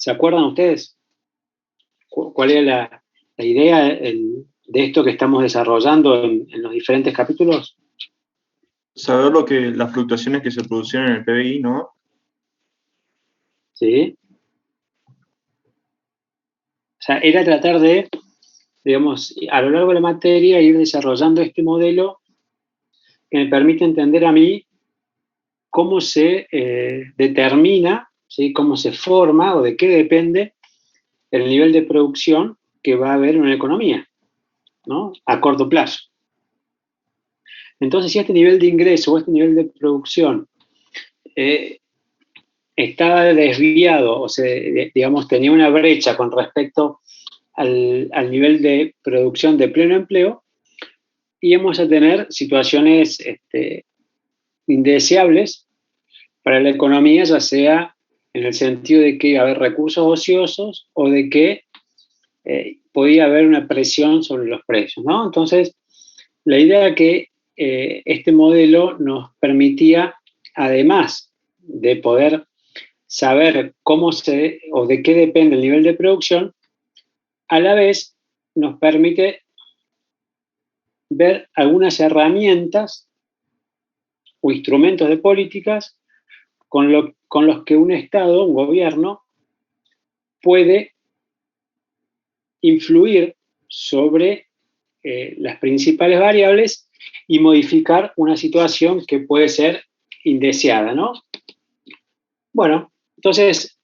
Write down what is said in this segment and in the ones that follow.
¿Se acuerdan ustedes? ¿Cuál era la idea de esto que estamos desarrollando en los diferentes capítulos? Saber las fluctuaciones que se producieron en el PBI, ¿no? Sí. O sea, era tratar de, digamos, a lo largo de la materia ir desarrollando este modelo que me permite entender a mí cómo se determina, ¿sí? Cómo se forma o de qué depende el nivel de producción que va a haber en una economía, ¿no? A corto plazo. Entonces, si este nivel de ingreso o este nivel de producción estaba desviado, o sea, digamos, tenía una brecha con respecto al nivel de producción de pleno empleo, íbamos a tener situaciones indeseables para la economía, ya sea en el sentido de que iba a haber recursos ociosos o de que podía haber una presión sobre los precios, ¿no? Entonces, la idea era que este modelo nos permitía, además de poder saber cómo o de qué depende el nivel de producción, a la vez nos permite ver algunas herramientas o instrumentos de políticas con los que un Estado, un gobierno, puede influir sobre las principales variables y modificar una situación que puede ser indeseada, ¿no? Bueno, entonces,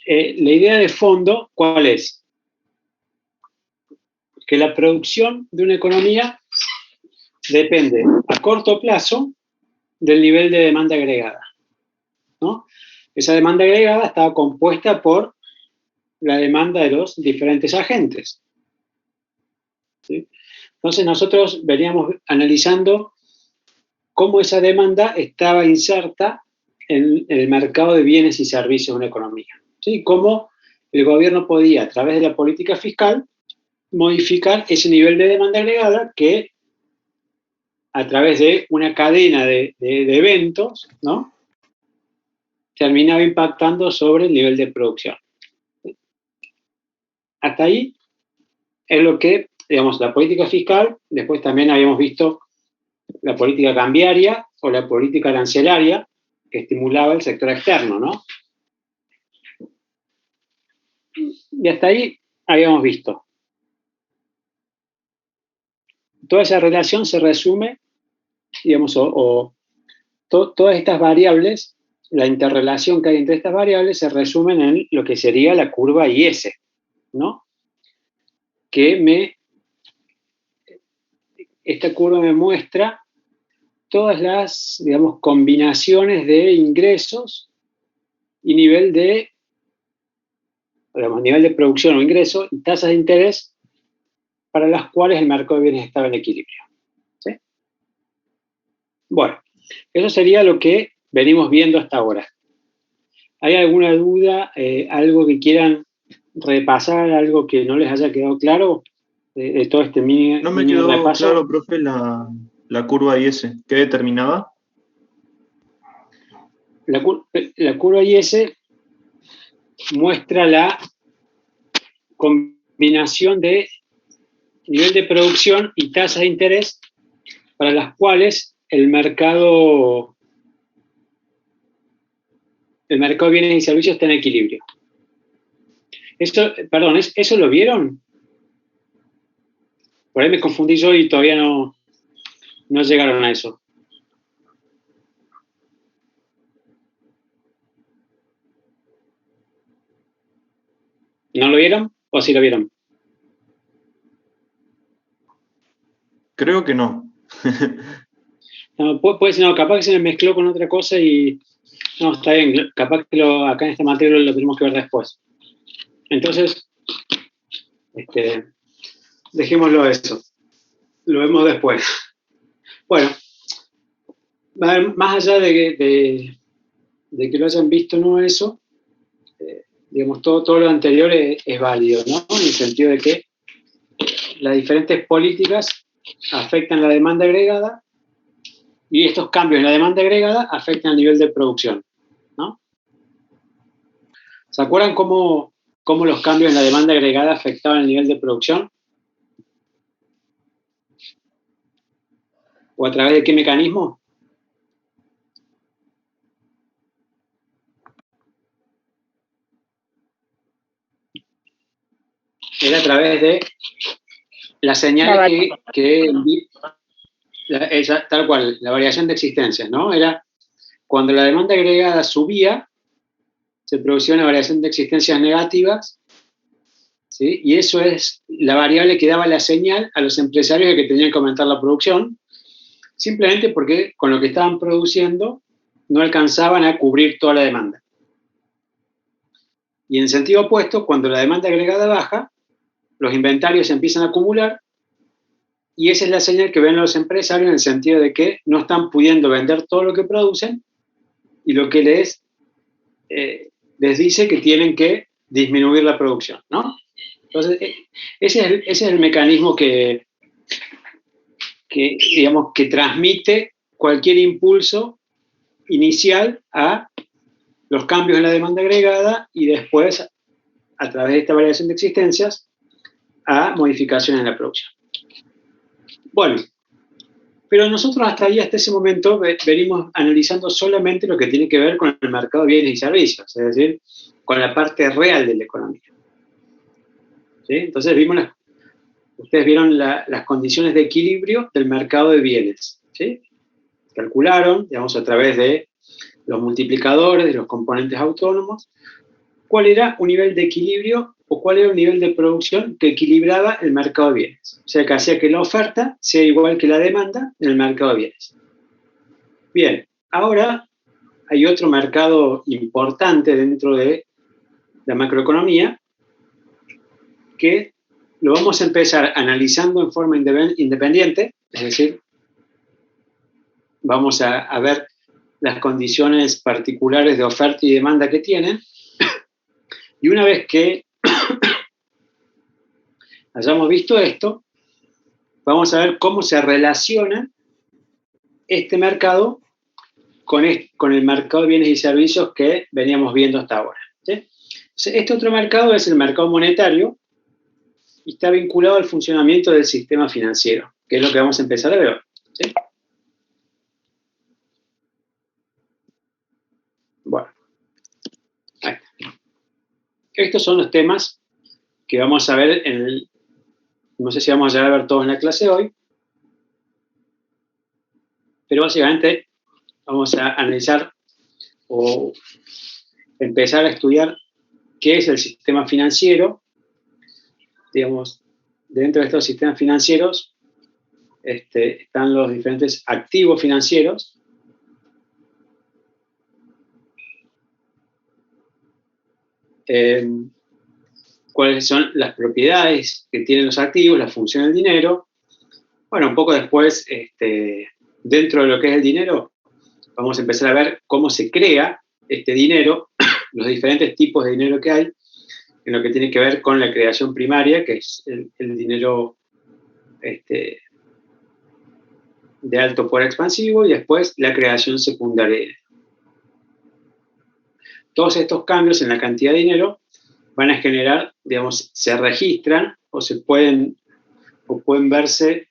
la idea de fondo, ¿cuál es? Que la producción de una economía depende a corto plazo del nivel de demanda agregada, ¿no? Esa demanda agregada estaba compuesta por la demanda de los diferentes agentes, ¿sí? Entonces nosotros veníamos analizando cómo esa demanda estaba inserta en el mercado de bienes y servicios de una economía, ¿sí? Cómo el gobierno podía, a través de la política fiscal, modificar ese nivel de demanda agregada que, a través de una cadena de eventos, ¿no?, terminaba impactando sobre el nivel de producción. Hasta ahí es lo que, digamos, la política fiscal. Después también habíamos visto la política cambiaria o la política arancelaria, que estimulaba el sector externo, ¿no? Y hasta ahí habíamos visto. Toda esa relación se resume, digamos, todas estas variables, la interrelación que hay entre estas variables se resumen en lo que sería la curva IS, ¿no? Esta curva me muestra todas las, digamos, combinaciones de ingresos y nivel de producción o ingreso y tasas de interés para las cuales el mercado de bienes estaba en equilibrio, ¿sí? Bueno, eso sería lo que venimos viendo hasta ahora. ¿Hay alguna duda, algo que quieran repasar, algo que no les haya quedado claro de todo este mini No me quedó repaso? claro, profe, la curva IS. ¿Qué determinaba? La curva IS muestra la combinación de nivel de producción y tasas de interés para las cuales el mercado de bienes y servicios está en equilibrio. ¿Eso lo vieron? Por ahí me confundí yo y todavía no llegaron a eso. ¿No lo vieron o sí lo vieron? Creo que no. No, puede ser, no, capaz que se me mezcló con otra cosa y no, está bien, capaz que acá en esta materia lo tenemos que ver después. Entonces, dejémoslo a eso. Lo vemos después. Bueno, más allá de que lo hayan visto, no eso, digamos, todo lo anterior es válido, ¿no? En el sentido de que las diferentes políticas afectan la demanda agregada y estos cambios en la demanda agregada afectan el nivel de producción, ¿no? ¿Se acuerdan cómo los cambios en la demanda agregada afectaban el nivel de producción? ¿O a través de qué mecanismo? Era a través de la señal tal cual, la variación de existencias, ¿no? Era cuando la demanda agregada subía, se producía una variación de existencias negativas, ¿sí? Y eso es la variable que daba la señal a los empresarios de que tenían que aumentar la producción, simplemente porque con lo que estaban produciendo no alcanzaban a cubrir toda la demanda. Y en sentido opuesto, cuando la demanda agregada baja, los inventarios se empiezan a acumular y esa es la señal que ven los empresarios en el sentido de que no están pudiendo vender todo lo que producen y lo que les dice que tienen que disminuir la producción, ¿no? Entonces, ese es el mecanismo que transmite cualquier impulso inicial a los cambios en la demanda agregada y después, a través de esta variación de existencias, a modificaciones en la producción. Bueno, pero nosotros hasta ese momento venimos analizando solamente lo que tiene que ver con el mercado de bienes y servicios, es decir, con la parte real de la economía. ¿Sí? Entonces ustedes vieron las condiciones de equilibrio del mercado de bienes. ¿Sí? Calcularon, digamos, a través de los multiplicadores, de los componentes autónomos, cuál era un nivel de equilibrio o cuál era un nivel de producción que equilibraba el mercado de bienes. O sea, que hacía que la oferta sea igual que la demanda en el mercado de bienes. Bien, ahora hay otro mercado importante dentro de la macroeconomía que lo vamos a empezar analizando en forma independiente, es decir, vamos a ver las condiciones particulares de oferta y demanda que tienen, y una vez que hayamos visto esto, vamos a ver cómo se relaciona este mercado con el mercado de bienes y servicios que veníamos viendo hasta ahora. ¿Sí? Entonces, este otro mercado es el mercado monetario y está vinculado al funcionamiento del sistema financiero, que es lo que vamos a empezar a ver. ¿Sí? Bueno, ahí está. Estos son los temas que vamos a ver no sé si vamos a llegar a ver todos en la clase hoy, pero básicamente vamos a analizar o empezar a estudiar qué es el sistema financiero. Digamos, dentro de estos sistemas financieros están los diferentes activos financieros. Cuáles son las propiedades que tienen los activos, la función del dinero. Bueno, un poco después, dentro de lo que es el dinero, vamos a empezar a ver cómo se crea este dinero, los diferentes tipos de dinero que hay, en lo que tiene que ver con la creación primaria, que es el dinero de alto poder expansivo, y después la creación secundaria. Todos estos cambios en la cantidad de dinero van a generar, digamos, se registran o pueden verse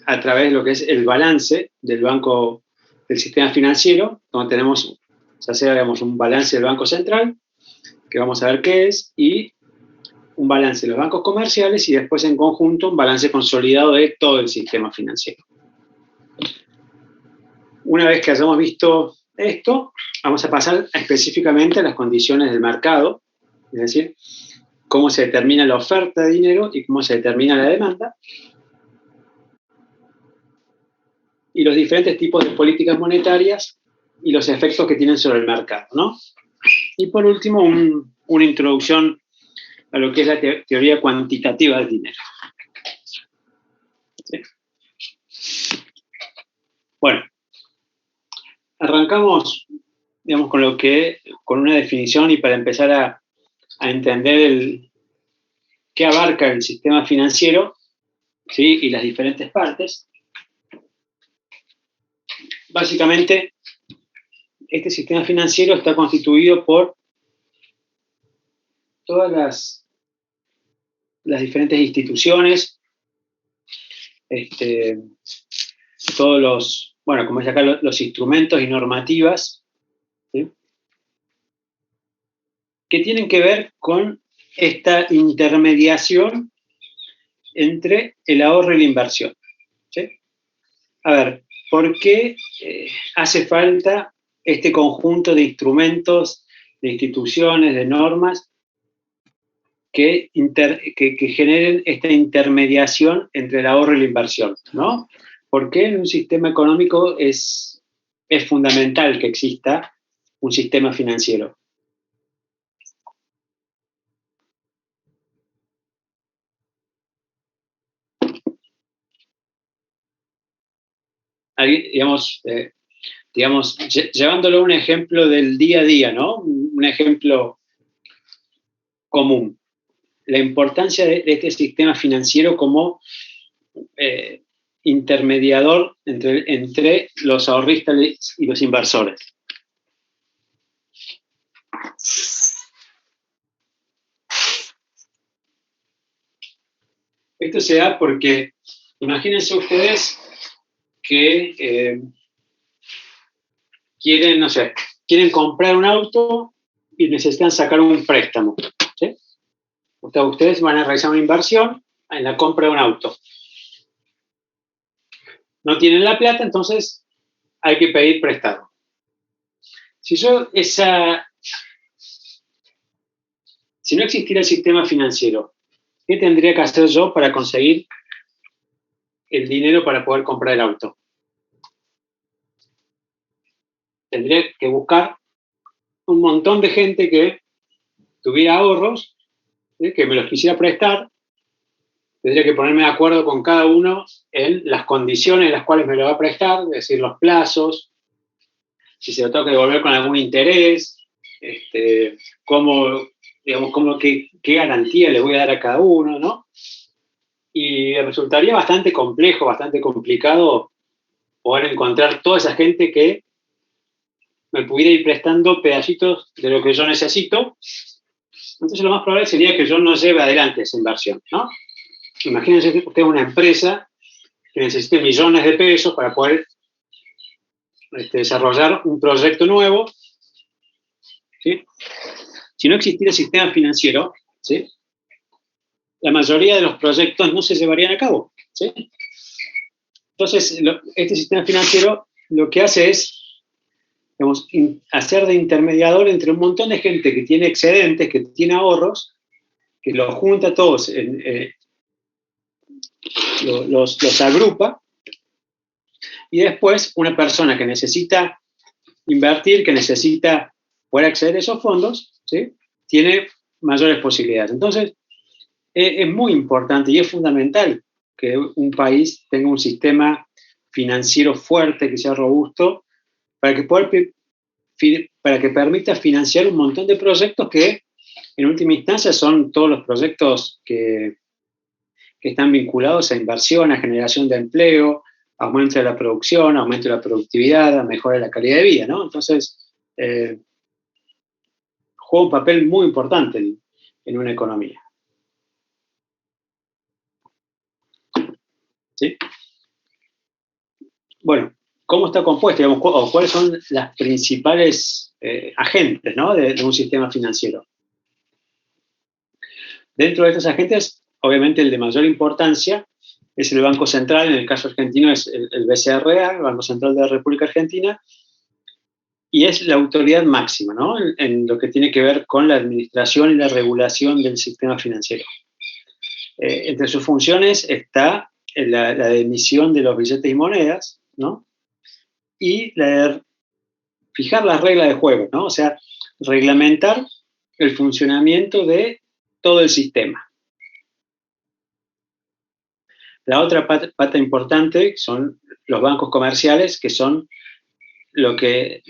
a través de lo que es el balance del banco, del sistema financiero, donde tenemos, ya sea, digamos, un balance del Banco Central, que vamos a ver qué es, y un balance de los bancos comerciales, y después en conjunto un balance consolidado de todo el sistema financiero. Una vez que hayamos visto esto, vamos a pasar específicamente a las condiciones del mercado, es decir, cómo se determina la oferta de dinero y cómo se determina la demanda, y los diferentes tipos de políticas monetarias y los efectos que tienen sobre el mercado, ¿no? Y por último, una introducción a lo que es la teoría cuantitativa del dinero. ¿Sí? Bueno, arrancamos, digamos, con una definición y para empezar a entender qué abarca el sistema financiero, ¿sí? Y las diferentes partes. Básicamente, este sistema financiero está constituido por todas las diferentes instituciones, todos los, bueno, como es acá, los instrumentos y normativas, ¿sí?, que tienen que ver con esta intermediación entre el ahorro y la inversión, ¿sí? A ver, ¿por qué hace falta este conjunto de instrumentos, de instituciones, de normas que generen esta intermediación entre el ahorro y la inversión, ¿no? Porque en un sistema económico es fundamental que exista un sistema financiero. Ahí, digamos, llevándolo a un ejemplo del día a día, ¿no? Un ejemplo común. La importancia de este sistema financiero como intermediador entre los ahorristas y los inversores. Esto se da porque, imagínense ustedes que quieren, no sé, quieren comprar un auto y necesitan sacar un préstamo, ¿sí? Ustedes van a realizar una inversión en la compra de un auto. No tienen la plata, entonces hay que pedir prestado. Si no existiera el sistema financiero, ¿qué tendría que hacer yo para conseguir el dinero para poder comprar el auto? Tendría que buscar un montón de gente que tuviera ahorros, que me los quisiera prestar. Tendría que ponerme de acuerdo con cada uno en las condiciones en las cuales me lo va a prestar, es decir, los plazos, si se lo tengo que devolver con algún interés, qué garantía le voy a dar a cada uno, ¿no? Y resultaría bastante complejo, bastante complicado poder encontrar toda esa gente que me pudiera ir prestando pedacitos de lo que yo necesito. Entonces lo más probable sería que yo no lleve adelante esa inversión, ¿no? Imagínense que usted es una empresa que necesite millones de pesos para poder desarrollar un proyecto nuevo, ¿sí? Si no existiera el sistema financiero, ¿sí?, la mayoría de los proyectos no se llevarían a cabo, ¿sí? Entonces, este sistema financiero lo que hace es, digamos, hacer de intermediador entre un montón de gente que tiene excedentes, que tiene ahorros, que los junta todos, los agrupa, y después una persona que necesita invertir, que necesita poder acceder a esos fondos, ¿sí?, tiene mayores posibilidades. Entonces, es muy importante y es fundamental que un país tenga un sistema financiero fuerte, que sea robusto, para que permita financiar un montón de proyectos que, en última instancia, son todos los proyectos que están vinculados a inversión, a generación de empleo, aumento de la producción, aumento de la productividad, a mejora de la calidad de vida, ¿no? Entonces, juega un papel muy importante en una economía. ¿Sí? Bueno, ¿cómo está compuesto? Digamos, o cuáles son las principales agentes, ¿no?, de un sistema financiero. Dentro de estos agentes, obviamente el de mayor importancia es el Banco Central, en el caso argentino es el BCRA, el Banco Central de la República Argentina, y es la autoridad máxima, ¿no?, en lo que tiene que ver con la administración y la regulación del sistema financiero. Entre sus funciones está la de emisión de los billetes y monedas, ¿no?, y la de fijar las reglas de juego, ¿no?, o sea, reglamentar el funcionamiento de todo el sistema. La otra pata importante son los bancos comerciales, que son los que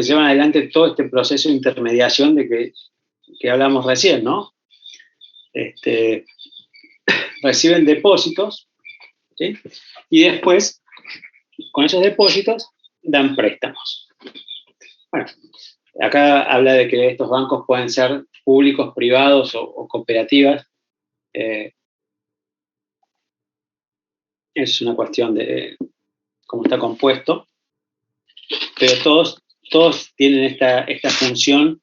llevan adelante todo este proceso de intermediación de que hablamos recién, ¿no? Reciben depósitos, ¿sí?, y después, con esos depósitos, dan préstamos. Bueno, Acá habla de que estos bancos pueden ser públicos, privados o cooperativas. Es una cuestión de cómo está compuesto, pero todos tienen esta función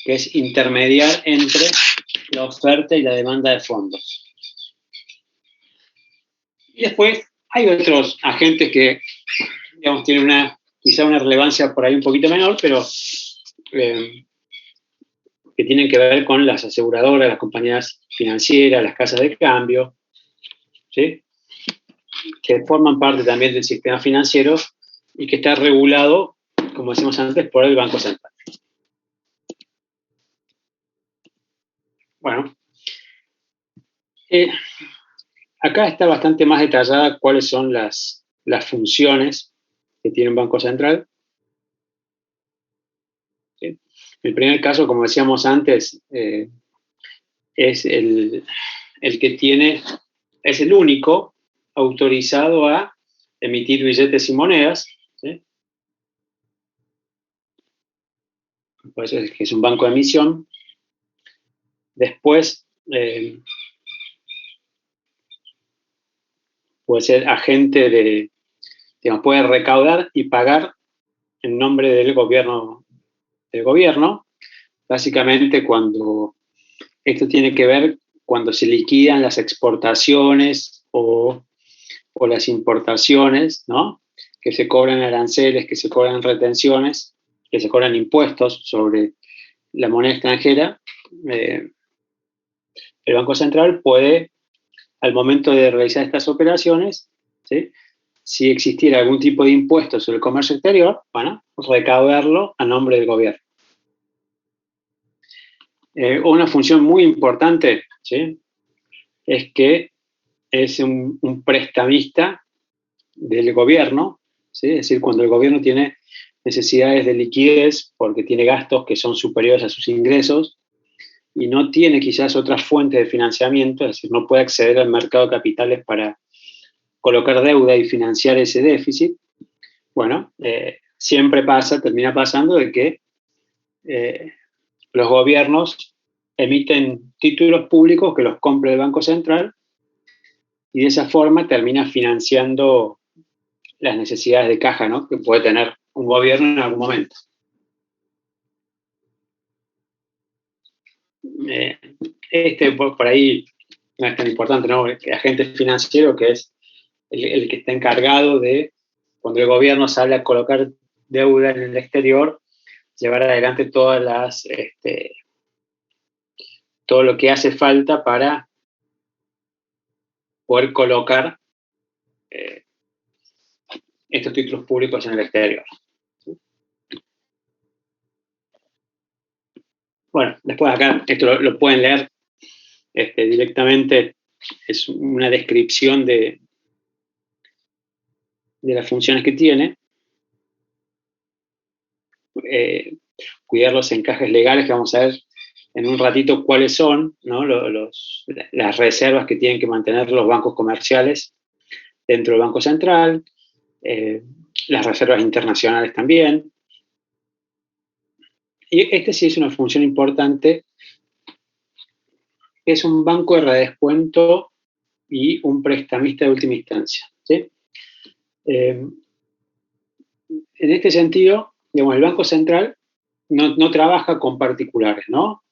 que es intermediar entre la oferta y la demanda de fondos. Y después hay otros agentes que, digamos, tienen quizá una relevancia por ahí un poquito menor, pero que tienen que ver con las aseguradoras, las compañías financieras, las casas de cambio, ¿sí? Que forman parte también del sistema financiero y que está regulado, como decíamos antes, por el Banco Central. Bueno, acá está bastante más detallada cuáles son las funciones que tiene un Banco Central. ¿Sí? El primer caso, como decíamos antes, es el que es el único autorizado a emitir billetes y monedas, ¿sí? Por eso es que es un banco de emisión. Después, puede ser agente digamos, puede recaudar y pagar en nombre del gobierno. Básicamente cuando esto tiene que ver cuando se liquidan las exportaciones o las importaciones, ¿no? Que se cobran aranceles, que se cobran retenciones, que se cobran impuestos sobre la moneda extranjera. El Banco Central puede, al momento de realizar estas operaciones, ¿sí? Si existiera algún tipo de impuesto sobre el comercio exterior, bueno, recaudarlo a nombre del gobierno. Una función muy importante, ¿sí? Es que es un prestamista del gobierno, ¿sí? Es decir, cuando el gobierno tiene necesidades de liquidez porque tiene gastos que son superiores a sus ingresos y no tiene quizás otras fuentes de financiamiento, es decir, no puede acceder al mercado de capitales para colocar deuda y financiar ese déficit, bueno, siempre termina pasando de que los gobiernos emiten títulos públicos que los compra el Banco Central y de esa forma termina financiando las necesidades de caja, ¿no? Que puede tener un gobierno en algún momento. Por ahí no es tan importante, ¿no? El agente financiero, que es el que está encargado de, cuando el gobierno sale a colocar deuda en el exterior, llevar adelante todo lo que hace falta para poder colocar estos títulos públicos en el exterior. Bueno, después acá, esto lo pueden leer directamente, es una descripción de las funciones que tiene. Cuidar los encajes legales, que vamos a ver en un ratito cuáles son, ¿no? Las reservas que tienen que mantener los bancos comerciales dentro del Banco Central, las reservas internacionales también. Y este sí es una función importante, es un banco de redescuento y un prestamista de última instancia, ¿sí? En este sentido, digamos, el Banco Central no trabaja con particulares, ¿no?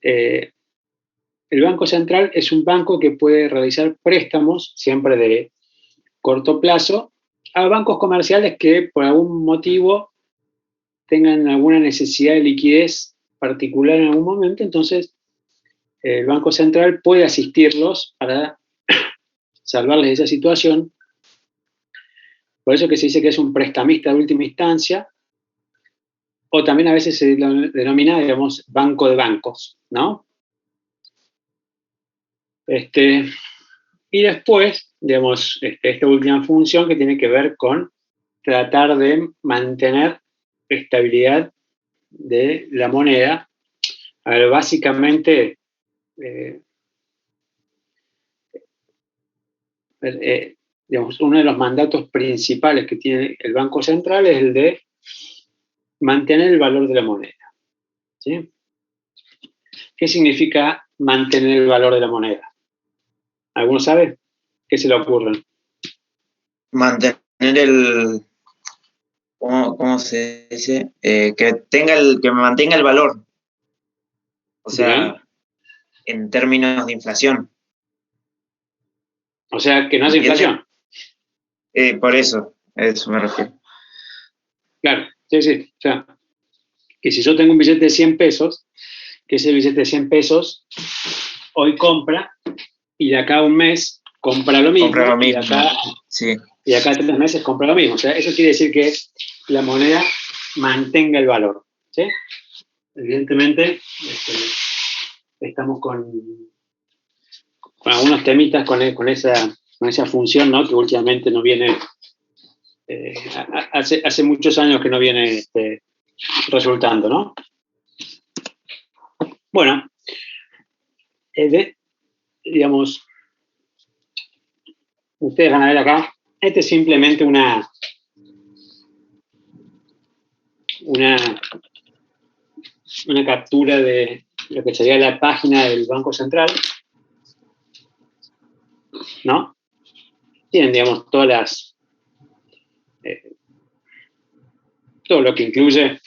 El Banco Central es un banco que puede realizar préstamos, siempre de corto plazo, a bancos comerciales que por algún motivo tengan alguna necesidad de liquidez particular en algún momento, entonces el Banco Central puede asistirlos para salvarles de esa situación. Por eso que se dice que es un prestamista de última instancia, o también a veces se denomina, digamos, banco de bancos, ¿no? Y después, digamos, esta última función que tiene que ver con tratar de mantener estabilidad de la moneda. A ver, básicamente, digamos, uno de los mandatos principales que tiene el Banco Central es el de mantener el valor de la moneda. ¿Sí? ¿Qué significa mantener el valor de la moneda? ¿Alguno sabe? ¿Qué se le ocurre? Mantener ¿cómo se dice? Que mantenga el valor. O sea, Bien. en términos de inflación. O sea, que no haya inflación. Por eso, a eso me refiero. Claro, sí. O sea, que si yo tengo un billete de 100 pesos, que ese billete de 100 pesos hoy compra y de acá a un mes compra lo mismo. Compra lo mismo, y acá a 3 meses compra lo mismo. O sea, eso quiere decir que la moneda mantenga el valor. ¿Sí? Evidentemente, estamos con algunos temitas con esa función, ¿no? Que últimamente no viene, hace muchos años que no viene resultando, ¿no? Bueno, digamos, ustedes van a ver acá, este es simplemente una captura de lo que sería la página del Banco Central, ¿no? Tienen, digamos, todo lo que incluye,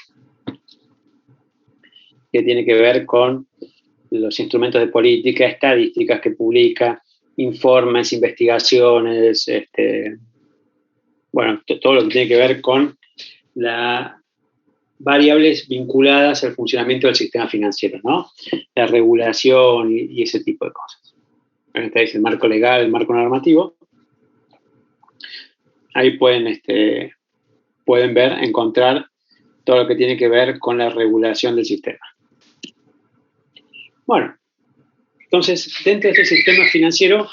que tiene que ver con los instrumentos de política, estadísticas que publica, informes, investigaciones, bueno, todo lo que tiene que ver con las variables vinculadas al funcionamiento del sistema financiero, ¿no? La regulación y ese tipo de cosas. Acá dice el marco legal, el marco normativo. Ahí pueden ver, encontrar todo lo que tiene que ver con la regulación del sistema. Bueno, entonces, dentro de este sistema financiero,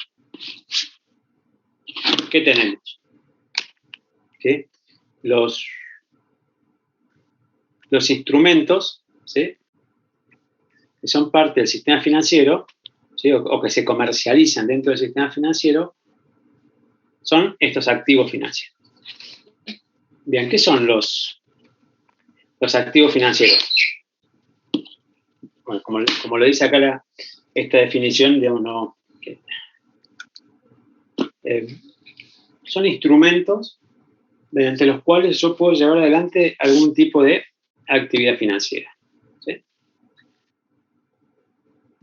¿qué tenemos? ¿Sí? Los instrumentos, ¿sí? Que son parte del sistema financiero, ¿sí? o que se comercializan dentro del sistema financiero, son estos activos financieros. Bien, ¿qué son los activos financieros? Bueno, como lo dice acá esta definición, digamos, no, son instrumentos mediante los cuales yo puedo llevar adelante algún tipo de actividad financiera. ¿Sí?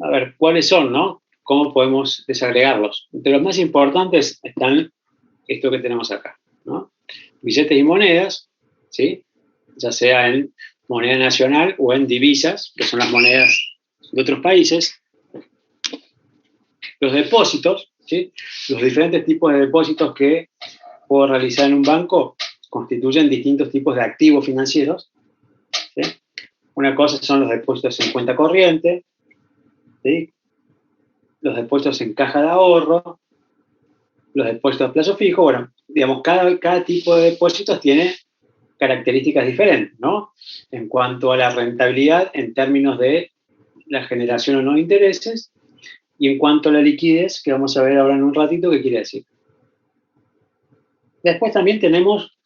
A ver, ¿cuáles son, no? ¿Cómo podemos desagregarlos? Entre los más importantes están esto que tenemos acá, ¿no? Billetes y monedas, ¿sí? Ya sea en moneda nacional o en divisas, que son las monedas de otros países. Los depósitos, ¿sí? Los diferentes tipos de depósitos que puedo realizar en un banco constituyen distintos tipos de activos financieros. ¿Sí? Una cosa son los depósitos en cuenta corriente, ¿sí? Los depósitos en caja de ahorro, los depósitos a plazo fijo. Bueno, digamos, cada tipo de depósitos tiene características diferentes, ¿no? En cuanto a la rentabilidad en términos de la generación o no de intereses, y en cuanto a la liquidez, que vamos a ver ahora en un ratito qué quiere decir. Después también tenemos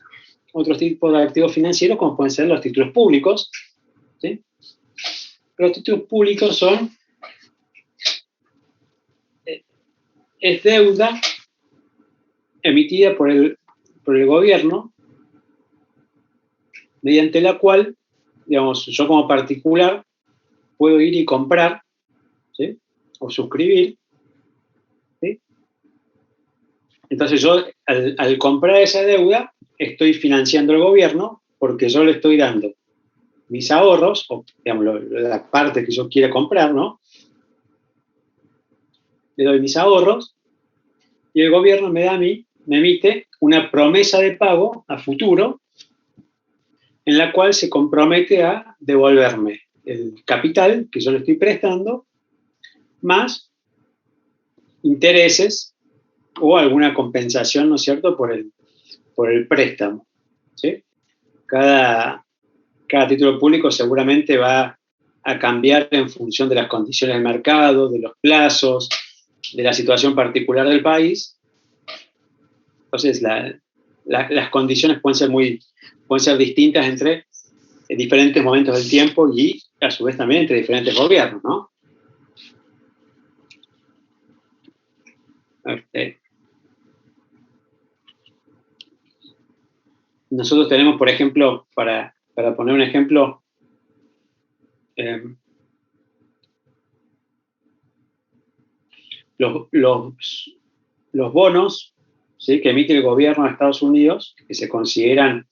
otros tipos de activos financieros, como pueden ser los títulos públicos. ¿Sí? Los títulos públicos es deuda emitida por el gobierno, mediante la cual, digamos, yo como particular puedo ir y comprar, ¿sí? O suscribir, ¿sí? Entonces yo, al comprar esa deuda, estoy financiando al gobierno porque yo le estoy dando mis ahorros, o digamos, la parte que yo quiera comprar, ¿no? Le doy mis ahorros y el gobierno me emite una promesa de pago a futuro en la cual se compromete a devolverme el capital que yo le estoy prestando más intereses o alguna compensación, ¿no es cierto?, por el préstamo. ¿Sí? Cada título público seguramente va a cambiar en función de las condiciones del mercado, de los plazos, de la situación particular del país. Entonces, las condiciones pueden ser distintas entre diferentes momentos del tiempo y, a su vez, también entre diferentes gobiernos, ¿no? Nosotros tenemos, por ejemplo, para poner un ejemplo, los bonos, ¿sí?, que emite el gobierno de Estados Unidos, que se consideran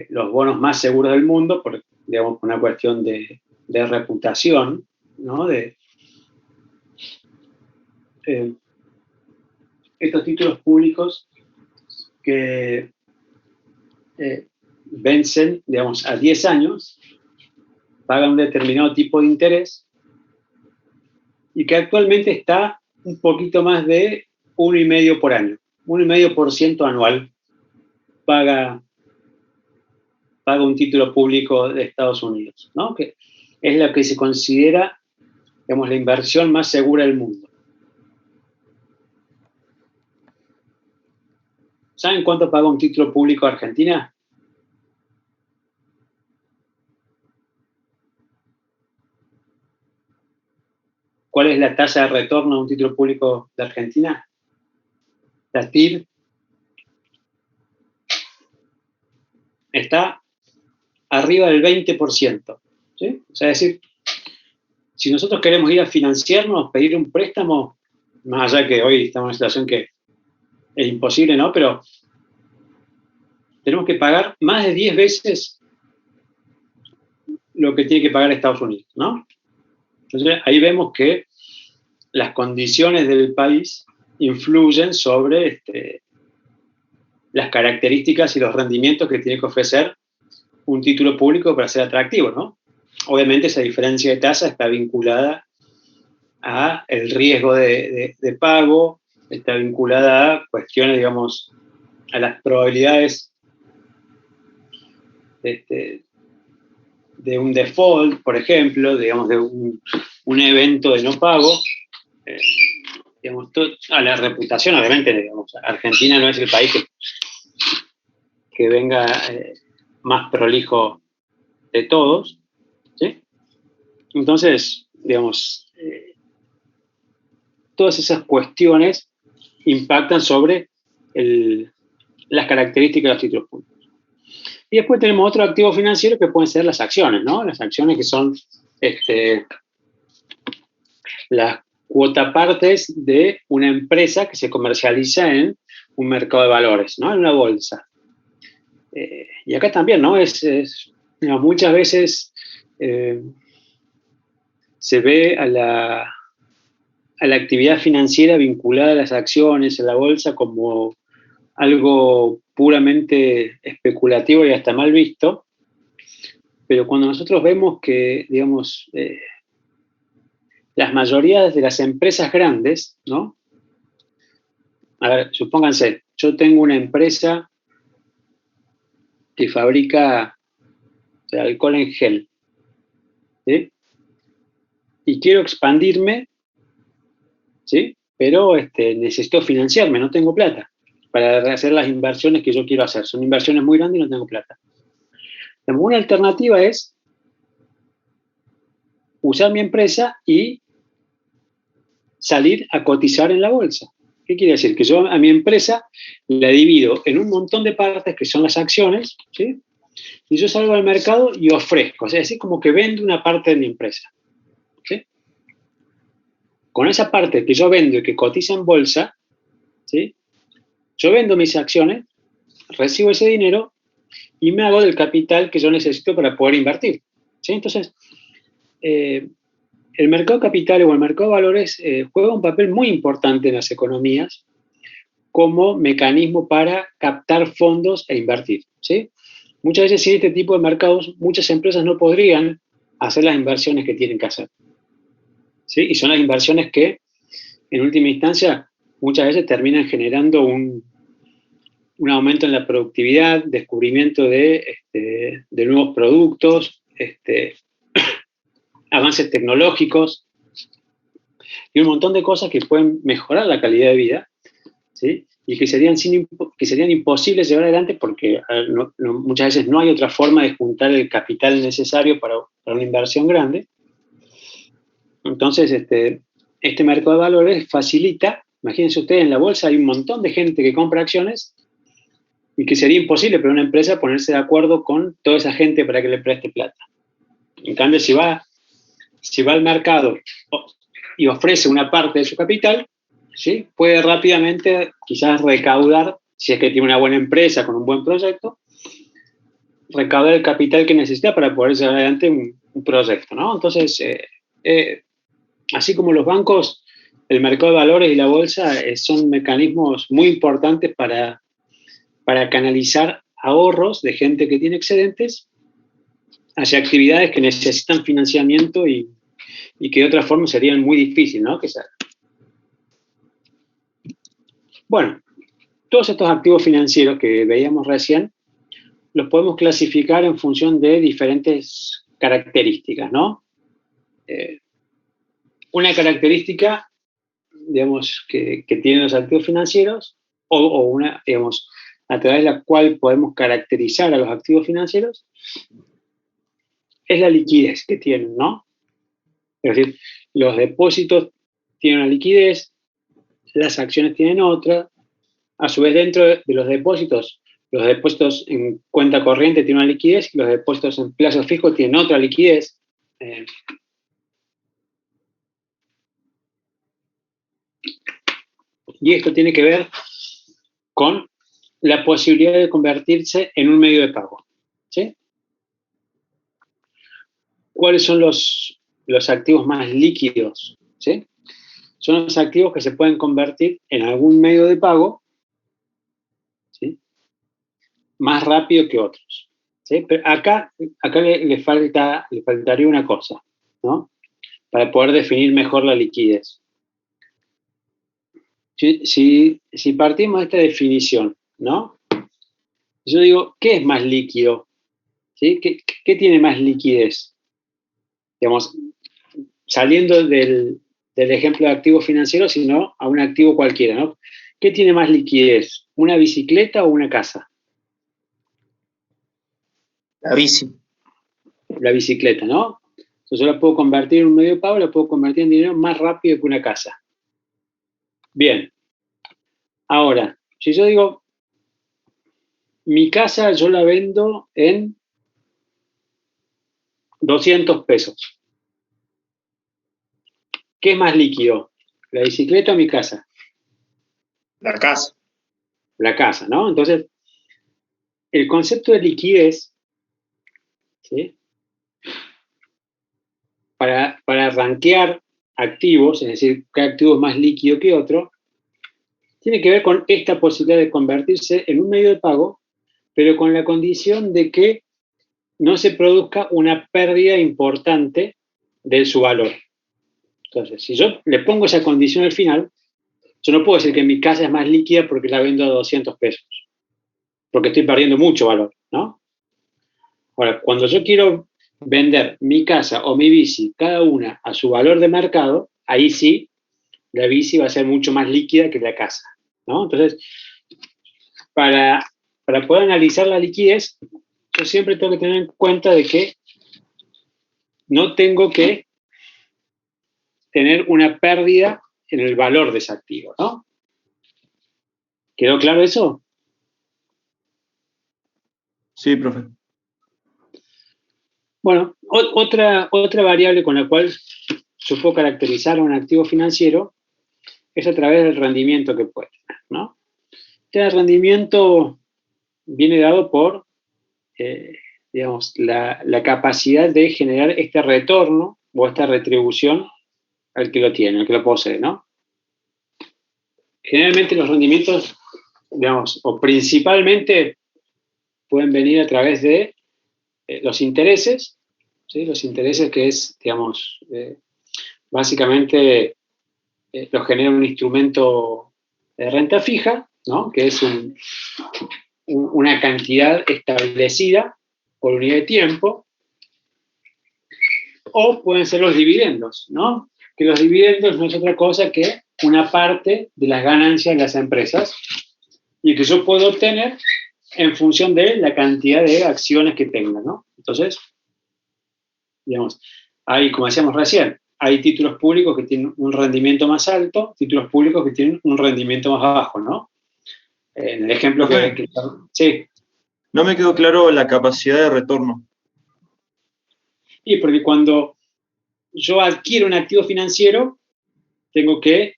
los bonos más seguros del mundo, por, digamos, por una cuestión de reputación, ¿no? Estos títulos públicos que vencen, digamos, a 10 años, pagan un determinado tipo de interés y que actualmente está un poquito más de 1,5% por año, 1,5% anual paga un título público de Estados Unidos, ¿no? Que es la que se considera, digamos, la inversión más segura del mundo. ¿Saben cuánto paga un título público de Argentina? ¿Cuál es la tasa de retorno de un título público de Argentina? La TIR está arriba del 20%. ¿Sí? O sea, es decir, si nosotros queremos ir a financiarnos, pedir un préstamo, más allá que hoy estamos en una situación que es imposible, ¿no? Pero tenemos que pagar más de 10 veces lo que tiene que pagar Estados Unidos, ¿no? Entonces, ahí vemos que las condiciones del país influyen sobre las características y los rendimientos que tiene que ofrecer un título público para ser atractivo, ¿no? Obviamente esa diferencia de tasa está vinculada a el riesgo de pago, está vinculada a cuestiones, digamos, a las probabilidades de un default, por ejemplo, digamos, de un evento de no pago, digamos, a la reputación, obviamente, digamos, Argentina no es el país que venga más prolijo de todos, ¿sí? Entonces, digamos, todas esas cuestiones impactan sobre las características de los títulos públicos. Y después tenemos otro activo financiero que pueden ser las acciones, ¿no? Las acciones que son las cuotapartes de una empresa que se comercializa en un mercado de valores, ¿no? En una bolsa. Y acá también, ¿no? Digamos, muchas veces se ve a la actividad financiera vinculada a las acciones, a la bolsa, como algo puramente especulativo y hasta mal visto, pero cuando nosotros vemos que, digamos, las mayorías de las empresas grandes, ¿no? A ver, supónganse, yo tengo una empresa que fabrica, o sea, alcohol en gel, ¿sí? Y quiero expandirme, ¿sí? Pero necesito financiarme, no tengo plata para hacer las inversiones que yo quiero hacer. Son inversiones muy grandes y no tengo plata. Una alternativa es usar mi empresa y salir a cotizar en la bolsa. ¿Qué quiere decir? Que yo a mi empresa la divido en un montón de partes que son las acciones, ¿sí? Y yo salgo al mercado y ofrezco, o sea, es decir, como que vendo una parte de mi empresa, ¿sí? Con esa parte que yo vendo y que cotiza en bolsa, ¿sí? Yo vendo mis acciones, recibo ese dinero y me hago del capital que yo necesito para poder invertir, ¿sí? Entonces, el mercado de capitales o el mercado de valores juega un papel muy importante en las economías como mecanismo para captar fondos e invertir, ¿sí? Muchas veces sin este tipo de mercados, muchas empresas no podrían hacer las inversiones que tienen que hacer, ¿sí? Y son las inversiones que, en última instancia, muchas veces terminan generando un aumento en la productividad, descubrimiento de nuevos productos, avances tecnológicos y un montón de cosas que pueden mejorar la calidad de vida, ¿sí? y que serían imposibles de llevar adelante porque muchas veces no hay otra forma de juntar el capital necesario para una inversión grande. Entonces, este mercado de valores facilita, imagínense ustedes, en la bolsa hay un montón de gente que compra acciones y que sería imposible para una empresa ponerse de acuerdo con toda esa gente para que le preste plata. En cambio, si va al mercado y ofrece una parte de su capital, ¿sí?, puede rápidamente quizás recaudar, si es que tiene una buena empresa con un buen proyecto, recaudar el capital que necesita para poder llevar adelante un proyecto, ¿no? Entonces, así como los bancos, el mercado de valores y la bolsa son mecanismos muy importantes para canalizar ahorros de gente que tiene excedentes hacia actividades que necesitan financiamiento y que de otra forma serían muy difíciles, ¿no?, que se hagan. Bueno, todos estos activos financieros que veíamos recién los podemos clasificar en función de diferentes características, ¿no? Una característica, digamos, que tienen los activos financieros, o una, digamos, a través de la cual podemos caracterizar a los activos financieros, es la liquidez que tienen, ¿no? Es decir, los depósitos tienen una liquidez, las acciones tienen otra. A su vez, dentro de los depósitos en cuenta corriente tienen una liquidez y los depósitos en plazo fijo tienen otra liquidez. Y esto tiene que ver con la posibilidad de convertirse en un medio de pago, ¿sí? ¿Cuáles son los activos más líquidos? ¿Sí? Son los activos que se pueden convertir en algún medio de pago, ¿sí?, más rápido que otros, ¿sí? Pero acá le faltaría una cosa, ¿no?, para poder definir mejor la liquidez. Si partimos de esta definición, ¿no?, yo digo, ¿qué es más líquido? ¿Sí? ¿Qué tiene más liquidez? Digamos, saliendo del ejemplo de activo financiero, sino a un activo cualquiera, ¿no? ¿Qué tiene más liquidez? ¿Una bicicleta o una casa? La bici. La bicicleta, ¿no? Entonces yo la puedo convertir en un medio de pago, la puedo convertir en dinero más rápido que una casa. Bien. Ahora, si yo digo, mi casa yo la vendo en 200 pesos. ¿Qué es más líquido? ¿La bicicleta o mi casa? La casa. La casa, ¿no? Entonces, el concepto de liquidez, ¿sí?, para rankear activos, es decir, qué activo es más líquido que otro, tiene que ver con esta posibilidad de convertirse en un medio de pago, pero con la condición de que no se produzca una pérdida importante de su valor. Entonces, si yo le pongo esa condición al final, yo no puedo decir que mi casa es más líquida porque la vendo a 200 pesos, porque estoy perdiendo mucho valor, ¿no? Ahora, cuando yo quiero vender mi casa o mi bici, cada una a su valor de mercado, ahí sí, la bici va a ser mucho más líquida que la casa, ¿no? Entonces, para poder analizar la liquidez, yo siempre tengo que tener en cuenta de que no tengo que tener una pérdida en el valor de ese activo, ¿no? ¿Quedó claro eso? Sí, profe. Bueno, otra variable con la cual yo puedo caracterizar a un activo financiero es a través del rendimiento que puede tener, ¿no? Este rendimiento viene dado por, digamos, la capacidad de generar este retorno o esta retribución al que lo tiene, al que lo posee, ¿no? Generalmente los rendimientos, digamos, o principalmente pueden venir a través de los intereses, ¿sí? Los intereses que es, digamos, básicamente los genera un instrumento de renta fija, ¿no?, que es una cantidad establecida por unidad de tiempo, o pueden ser los dividendos, ¿no?, que los dividendos no es otra cosa que una parte de las ganancias de las empresas y que yo puedo obtener en función de la cantidad de acciones que tenga, ¿no? Entonces, digamos, hay, como decíamos recién, hay títulos públicos que tienen un rendimiento más alto, títulos públicos que tienen un rendimiento más bajo, ¿no? En el ejemplo que sí. No me quedó claro la capacidad de retorno. Y porque cuando yo adquiero un activo financiero, tengo que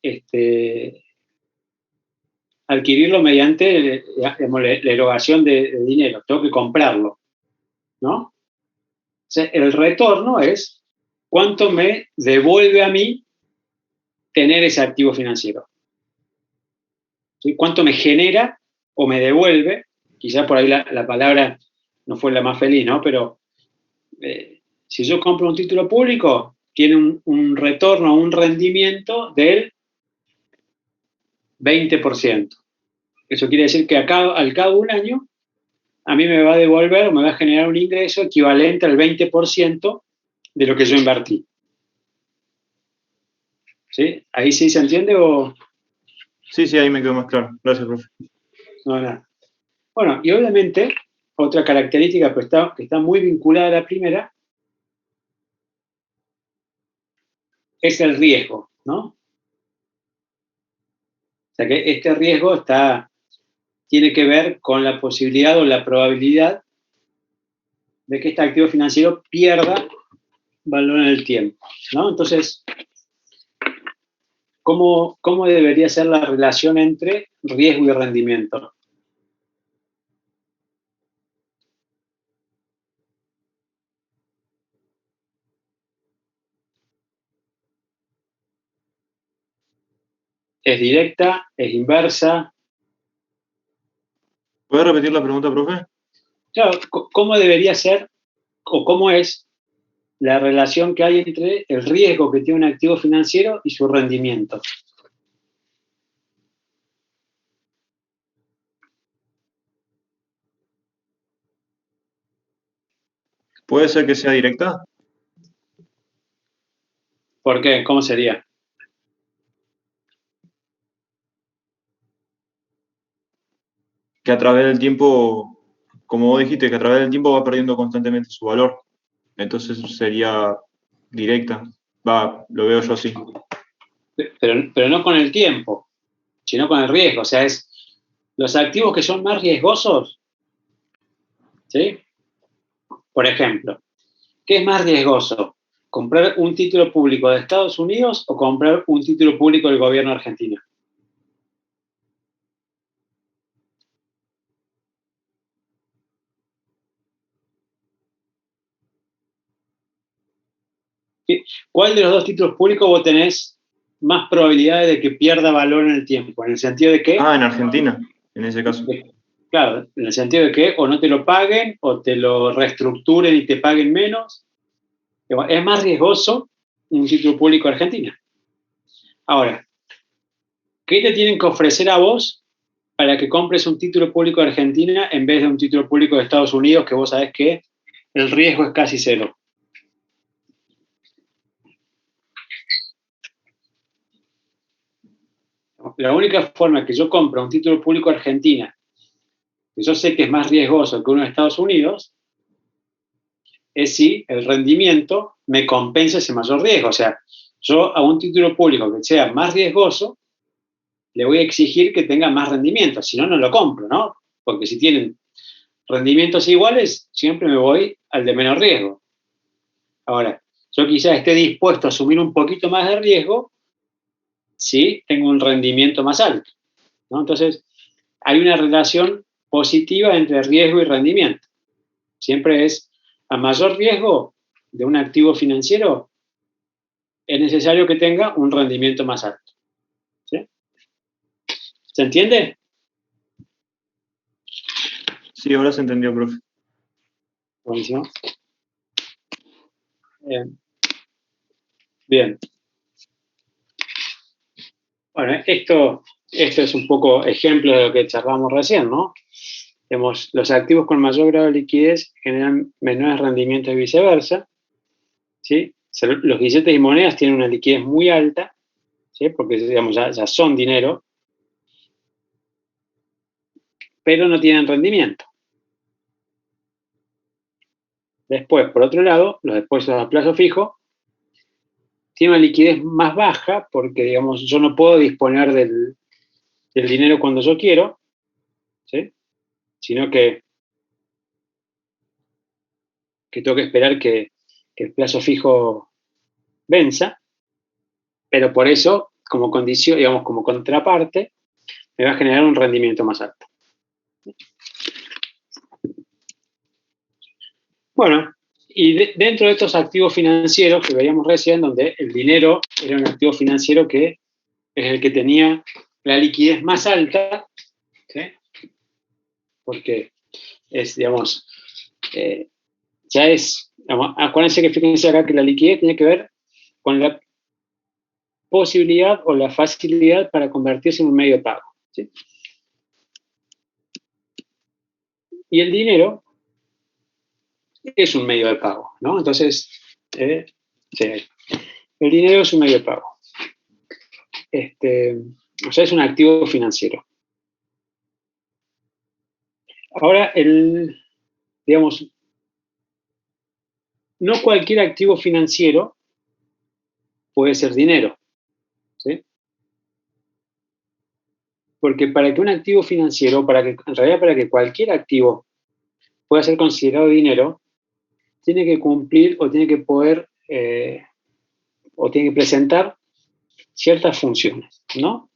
adquirirlo mediante digamos, la erogación de dinero, tengo que comprarlo, ¿no? O sea, el retorno es cuánto me devuelve a mí tener ese activo financiero. ¿Sí? Cuánto me genera o me devuelve, quizá por ahí la palabra no fue la más feliz, ¿no? Pero si yo compro un título público, tiene un retorno, un rendimiento del 20%. Eso quiere decir que al cabo de un año, a mí me va a devolver o me va a generar un ingreso equivalente al 20% de lo que yo invertí. ¿Sí? ¿Ahí sí se entiende o...? Sí, ahí me quedó más claro. Gracias, profe. No, nada. Bueno, y obviamente, otra característica que está muy vinculada a la primera es el riesgo, ¿no? O sea que este riesgo tiene que ver con la posibilidad o la probabilidad de que este activo financiero pierda valor en el tiempo, ¿no? Entonces, ¿cómo debería ser la relación entre riesgo y rendimiento? ¿Es directa? ¿Es inversa? ¿Puede repetir la pregunta, profe? Claro, ¿cómo debería ser o cómo es la relación que hay entre el riesgo que tiene un activo financiero y su rendimiento? ¿Puede ser que sea directa? ¿Por qué? ¿Cómo sería? Que a través del tiempo, como vos dijiste, que a través del tiempo va perdiendo constantemente su valor. Entonces sería directa. Lo veo yo así. Pero no con el tiempo, sino con el riesgo. O sea, es los activos que son más riesgosos, ¿sí? Por ejemplo, ¿qué es más riesgoso? ¿Comprar un título público de Estados Unidos o comprar un título público del gobierno argentino? ¿Cuál de los dos títulos públicos vos tenés más probabilidades de que pierda valor en el tiempo? En el sentido de que, En Argentina, en ese caso. claro, en el sentido de que o no te lo paguen o te lo reestructuren y te paguen menos. Es más riesgoso un título público de Argentina. Ahora, ¿qué te tienen que ofrecer a vos para que compres un título público de Argentina en vez de un título público de Estados Unidos que vos sabés que el riesgo es casi cero? La única forma que yo compro un título público de Argentina, que yo sé que es más riesgoso que uno de Estados Unidos, es si el rendimiento me compensa ese mayor riesgo. O sea, yo a un título público que sea más riesgoso, le voy a exigir que tenga más rendimiento, si no, no lo compro, ¿no? Porque si tienen rendimientos iguales, siempre me voy al de menos riesgo. Ahora, yo quizás esté dispuesto a asumir un poquito más de riesgo si tengo un rendimiento más alto, ¿no? Entonces, hay una relación positiva entre riesgo y rendimiento. Siempre es a mayor riesgo de un activo financiero, es necesario que tenga un rendimiento más alto. ¿Sí? ¿Se entiende? Sí, ahora se entendió, profe. Buenísimo. Bien. Bueno, esto es un poco ejemplo de lo que charlamos recién, ¿no? Los activos con mayor grado de liquidez generan menores rendimientos y viceversa, ¿sí? Los billetes y monedas tienen una liquidez muy alta, ¿sí? Porque digamos, ya son dinero. pero no tienen rendimiento. Después, por otro lado, los depósitos a plazo fijo tienen una liquidez más baja porque, digamos, yo no puedo disponer del dinero cuando yo quiero, ¿sí? Sino que tengo que esperar que el plazo fijo venza, pero por eso, como condición, digamos, como contraparte, me va a generar un rendimiento más alto. Bueno, y dentro de estos activos financieros que veíamos recién, donde el dinero era un activo financiero que es el que tenía la liquidez más alta, ¿sí? Porque es, digamos, ya es, digamos, acuérdense que fíjense acá que la liquidez tiene que ver con la posibilidad o la facilidad para convertirse en un medio de pago, ¿sí? Y el dinero es un medio de pago, ¿no? Entonces, sí, el dinero es un medio de pago. O sea, es un activo financiero. Ahora, digamos, no cualquier activo financiero puede ser dinero, ¿sí? Porque para que un activo financiero, en realidad para que cualquier activo pueda ser considerado dinero, tiene que cumplir o tiene que poder o tiene que presentar ciertas funciones, ¿no?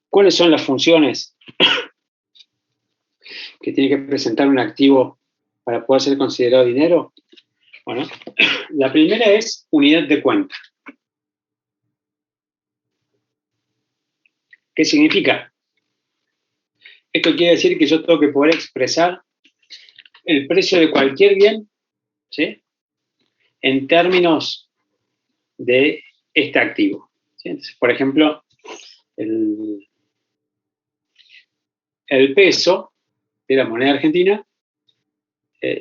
¿Cuáles son las funciones que tiene que presentar un activo para poder ser considerado dinero? Bueno, la primera es unidad de cuenta. ¿Qué significa? Esto quiere decir que yo tengo que poder expresar el precio de cualquier bien, ¿sí?, en términos de este activo, ¿sí? Entonces, por ejemplo, el peso de la moneda argentina,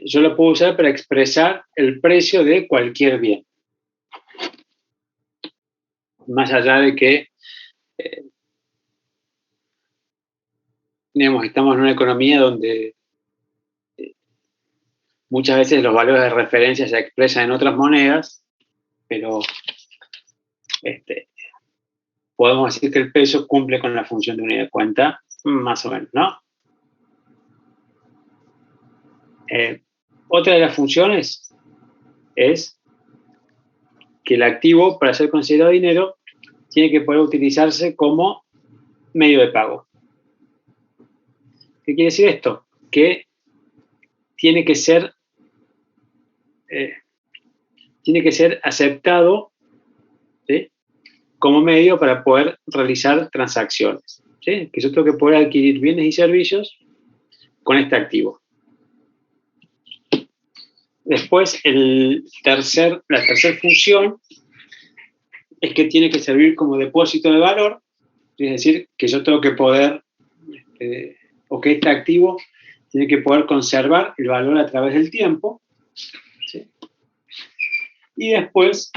yo lo puedo usar para expresar el precio de cualquier bien. Más allá de que, digamos, estamos en una economía donde muchas veces los valores de referencia se expresan en otras monedas, pero podemos decir que el peso cumple con la función de unidad de cuenta, más o menos, ¿no? Otra de las funciones es que el activo, para ser considerado dinero, tiene que poder utilizarse como medio de pago. ¿Qué quiere decir esto? Que tiene que ser aceptado, ¿sí?, como medio para poder realizar transacciones, ¿sí? Que yo tengo que poder adquirir bienes y servicios con este activo. Después, la tercera función es que tiene que servir como depósito de valor, es decir, que yo tengo que poder, o que este activo tiene que poder conservar el valor a través del tiempo, ¿sí? Y después,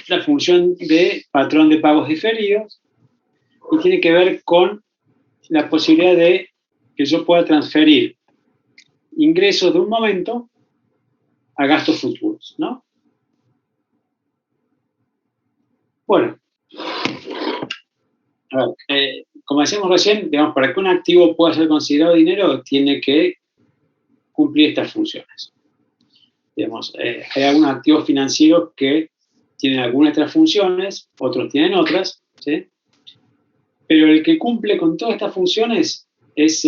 la función de patrón de pagos diferidos, y tiene que ver con la posibilidad de que yo pueda transferir ingresos de un momento a gastos futuros, ¿no? Bueno, a ver, como decíamos recién, digamos, para que un activo pueda ser considerado dinero, tiene que cumplir estas funciones. Digamos, hay algunos activos financieros que tienen algunas de estas funciones, otros tienen otras, ¿sí? Pero el que cumple con todas estas funciones es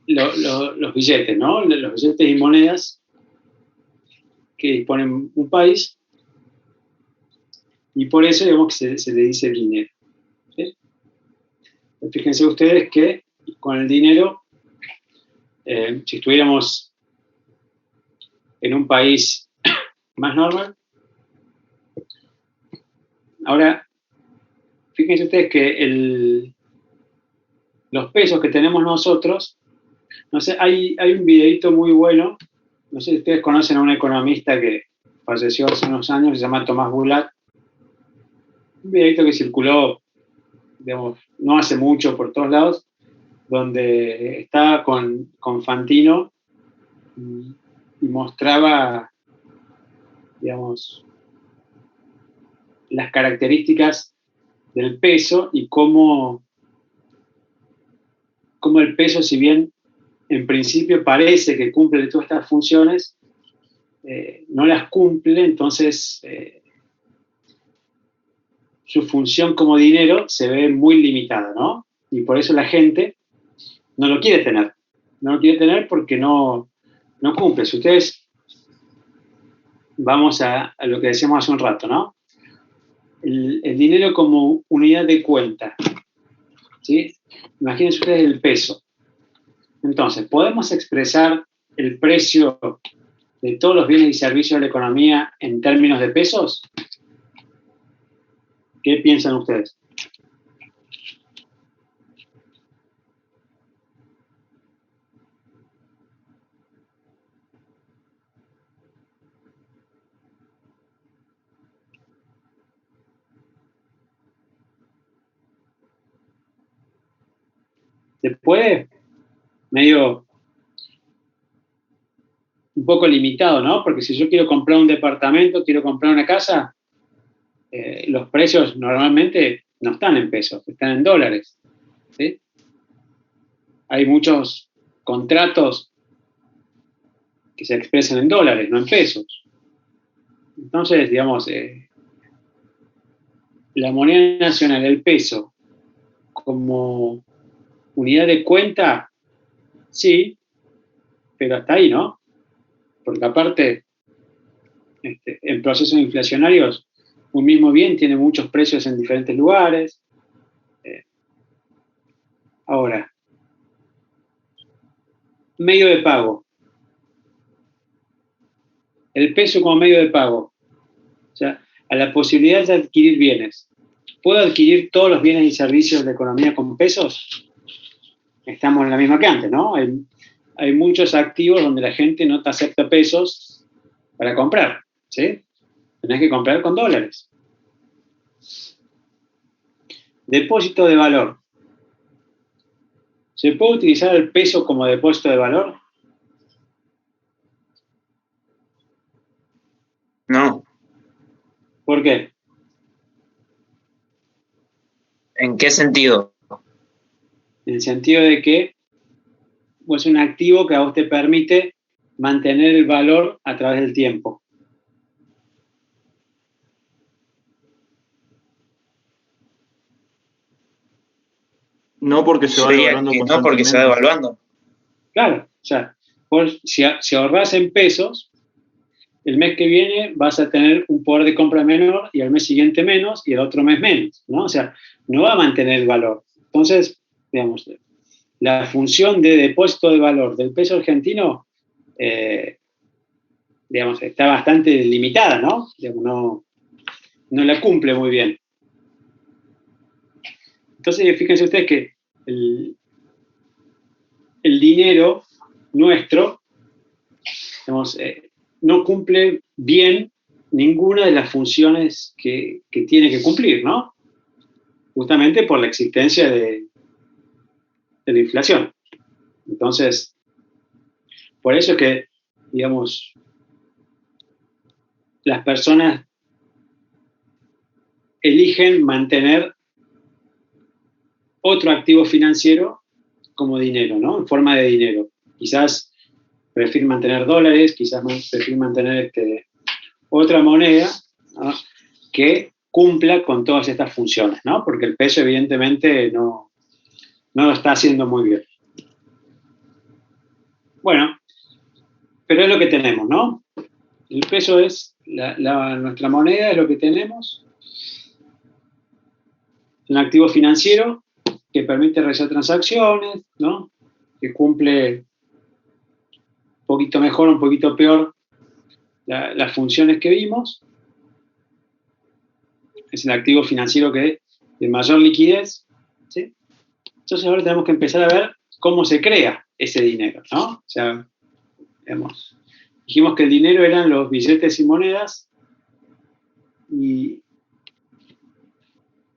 los billetes, ¿no? Los billetes y monedas que disponen un país, y por eso, digamos, que se le dice dinero, ¿sí? Fíjense ustedes que con el dinero, si estuviéramos en un país más normal, ahora, fíjense ustedes que los pesos que tenemos nosotros, no sé, hay un videito muy bueno, no sé si ustedes conocen a un economista que falleció hace unos años, se llama Tomás Bulat, un videito que circuló, digamos, no hace mucho por todos lados, donde estaba con Fantino y mostraba, digamos, las características del peso y cómo el peso, si bien en principio parece que cumple todas estas funciones, no las cumple, entonces su función como dinero se ve muy limitada, ¿no? Y por eso la gente no lo quiere tener. No lo quiere tener porque no cumple. Si ustedes, vamos a lo que decíamos hace un rato, ¿no? El dinero como unidad de cuenta, ¿sí? Imagínense ustedes el peso. Entonces, ¿podemos expresar el precio de todos los bienes y servicios de la economía en términos de pesos? ¿Qué piensan ustedes? Se puede, medio un poco limitado, ¿no? Porque si yo quiero comprar un departamento, quiero comprar una casa, los precios normalmente no están en pesos, están en dólares, ¿sí? Hay muchos contratos que se expresan en dólares, no en pesos. Entonces, digamos, la moneda nacional, el peso, como unidad de cuenta, sí, pero hasta ahí, ¿no? Porque aparte, en procesos inflacionarios, un mismo bien tiene muchos precios en diferentes lugares. Ahora, medio de pago. El peso como medio de pago. O sea, a la posibilidad de adquirir bienes. ¿Puedo adquirir todos los bienes y servicios de la economía con pesos? Estamos en la misma que antes, ¿no? Hay muchos activos donde la gente no te acepta pesos para comprar, ¿sí? Tenés que comprar con dólares. Depósito de valor. ¿Se puede utilizar el peso como depósito de valor? No. ¿Por qué? ¿En qué sentido? En el sentido de que es un activo que a vos te permite mantener el valor a través del tiempo. No porque se va devaluando Que no, porque se va constantemente. devaluando. Claro, o sea, vos, si ahorrás en pesos, el mes que viene vas a tener un poder de compra menor y al mes siguiente menos y el otro mes menos, ¿no? O sea, no va a mantener el valor. Entonces, digamos, la función de depósito de valor del peso argentino, digamos, está bastante limitada, ¿no? Digamos, no la cumple muy bien. Entonces, fíjense ustedes que el dinero nuestro, digamos, no cumple bien ninguna de las funciones que tiene que cumplir, ¿no? Justamente por la existencia de la inflación. Entonces, por eso es que, digamos, las personas eligen mantener otro activo financiero como dinero, ¿no? En forma de dinero. Quizás prefieren mantener dólares, quizás prefieren mantener otra moneda, ¿no? Que cumpla con todas estas funciones, ¿no? Porque el peso evidentemente no lo está haciendo muy bien. Bueno, pero es lo que tenemos, ¿no? El peso es nuestra moneda, es lo que tenemos. Es un activo financiero que permite realizar transacciones, ¿no? Que cumple un poquito mejor, un poquito peor las funciones que vimos. Es el activo financiero que de mayor liquidez, ¿sí? Entonces ahora tenemos que empezar a ver cómo se crea ese dinero, ¿no? O sea, dijimos que el dinero eran los billetes y monedas y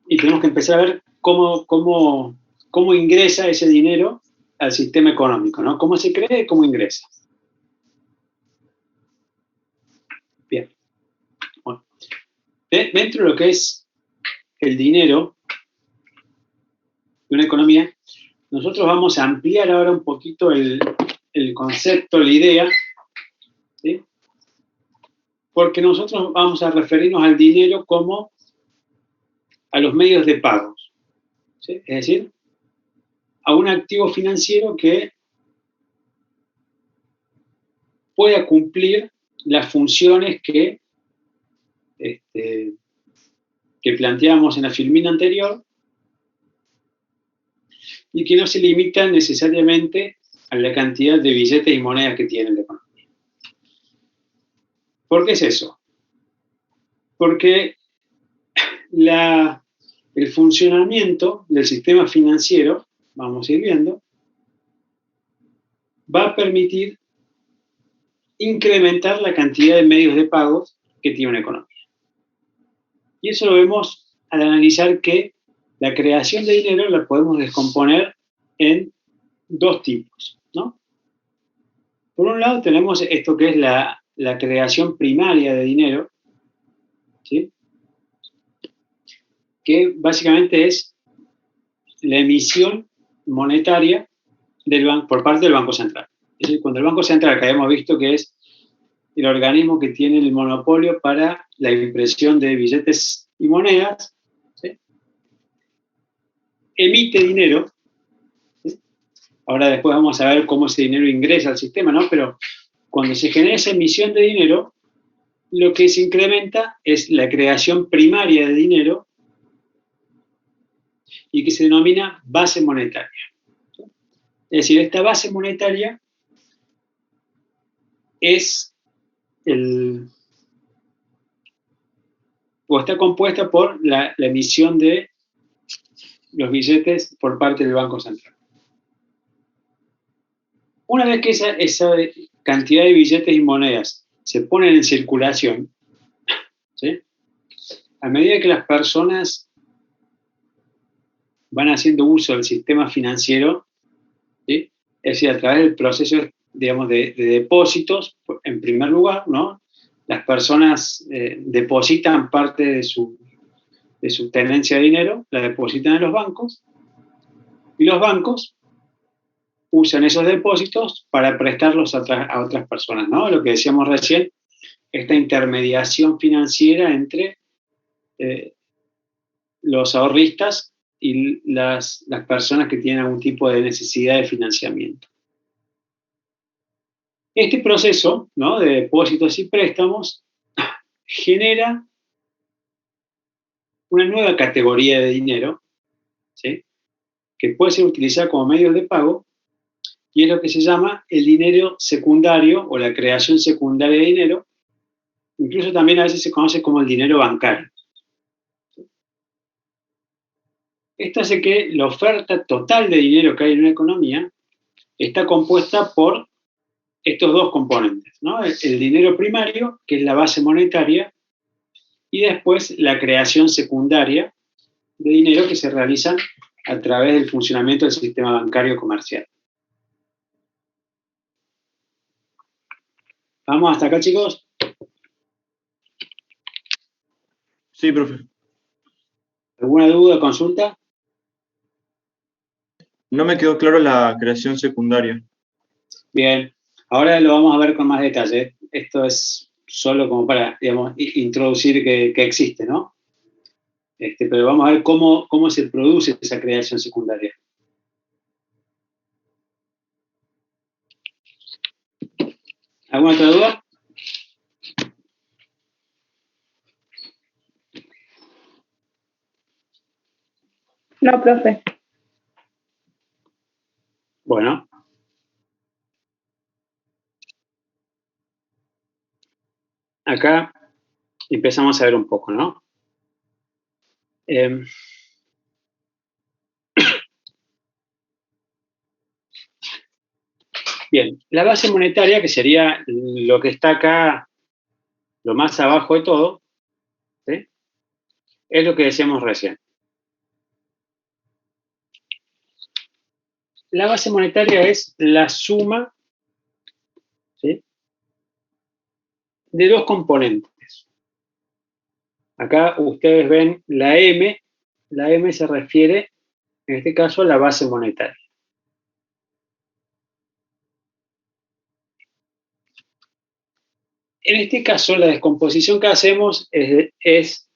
tenemos que empezar a ver cómo cómo ingresa ese dinero al sistema económico, ¿no? Cómo se crea y cómo ingresa. Bien. Bueno, dentro de lo que es el dinero de una economía, nosotros vamos a ampliar ahora un poquito el concepto, la idea, ¿sí? Porque nosotros vamos a referirnos al dinero como a los medios de pago, ¿sí? Es decir, a un activo financiero que pueda cumplir las funciones que planteamos en la filmina anterior y que no se limitan necesariamente a la cantidad de billetes y monedas que tiene la economía. ¿Por qué es eso? Porque el funcionamiento del sistema financiero, vamos a ir viendo, va a permitir incrementar la cantidad de medios de pagos que tiene una economía. Y eso lo vemos al analizar que la creación de dinero la podemos descomponer en dos tipos, ¿no? Por un lado tenemos esto que es la creación primaria de dinero, ¿sí? Que básicamente es la emisión monetaria por parte del Banco Central. Es decir, cuando el Banco Central, que habíamos visto que es el organismo que tiene el monopolio para la impresión de billetes y monedas, ¿sí? Emite dinero, ¿sí? Ahora después vamos a ver cómo ese dinero ingresa al sistema, ¿no? Pero cuando se genera esa emisión de dinero, lo que se incrementa es la creación primaria de dinero y que se denomina base monetaria. Es decir, esta base monetaria es está compuesta por la emisión de los billetes por parte del Banco Central. Una vez que esa cantidad de billetes y monedas se ponen en circulación, ¿sí? A medida que las personas van haciendo uso del sistema financiero, ¿sí? Es decir, a través del proceso, digamos, de depósitos, en primer lugar, ¿no? Las personas depositan parte de su tenencia de dinero, la depositan en los bancos, y los bancos usan esos depósitos para prestarlos a otras personas, ¿no? Lo que decíamos recién, esta intermediación financiera entre los ahorristas y las personas que tienen algún tipo de necesidad de financiamiento. Este proceso, ¿no?, de depósitos y préstamos genera una nueva categoría de dinero, ¿sí?, que puede ser utilizada como medio de pago, y es lo que se llama el dinero secundario o la creación secundaria de dinero. Incluso también a veces se conoce como el dinero bancario. Esto hace que la oferta total de dinero que hay en una economía está compuesta por estos dos componentes, ¿no? El dinero primario, que es la base monetaria, y después la creación secundaria de dinero que se realiza a través del funcionamiento del sistema bancario comercial. ¿Vamos hasta acá, chicos? Sí, profe. ¿Alguna duda, consulta? No me quedó claro la creación secundaria. Bien, ahora lo vamos a ver con más detalle. Esto es solo como para, digamos, introducir que existe, ¿no? Pero vamos a ver cómo se produce esa creación secundaria. ¿Alguna otra duda? No, profe. Bueno. Acá empezamos a ver un poco, ¿no? Bien, la base monetaria, que sería lo que está acá, lo más abajo de todo, ¿sí?, es lo que decíamos recién. la base monetaria es la suma, ¿sí?, de dos componentes. Acá ustedes ven la M se refiere, en este caso, a la base monetaria. En este caso, la descomposición que hacemos es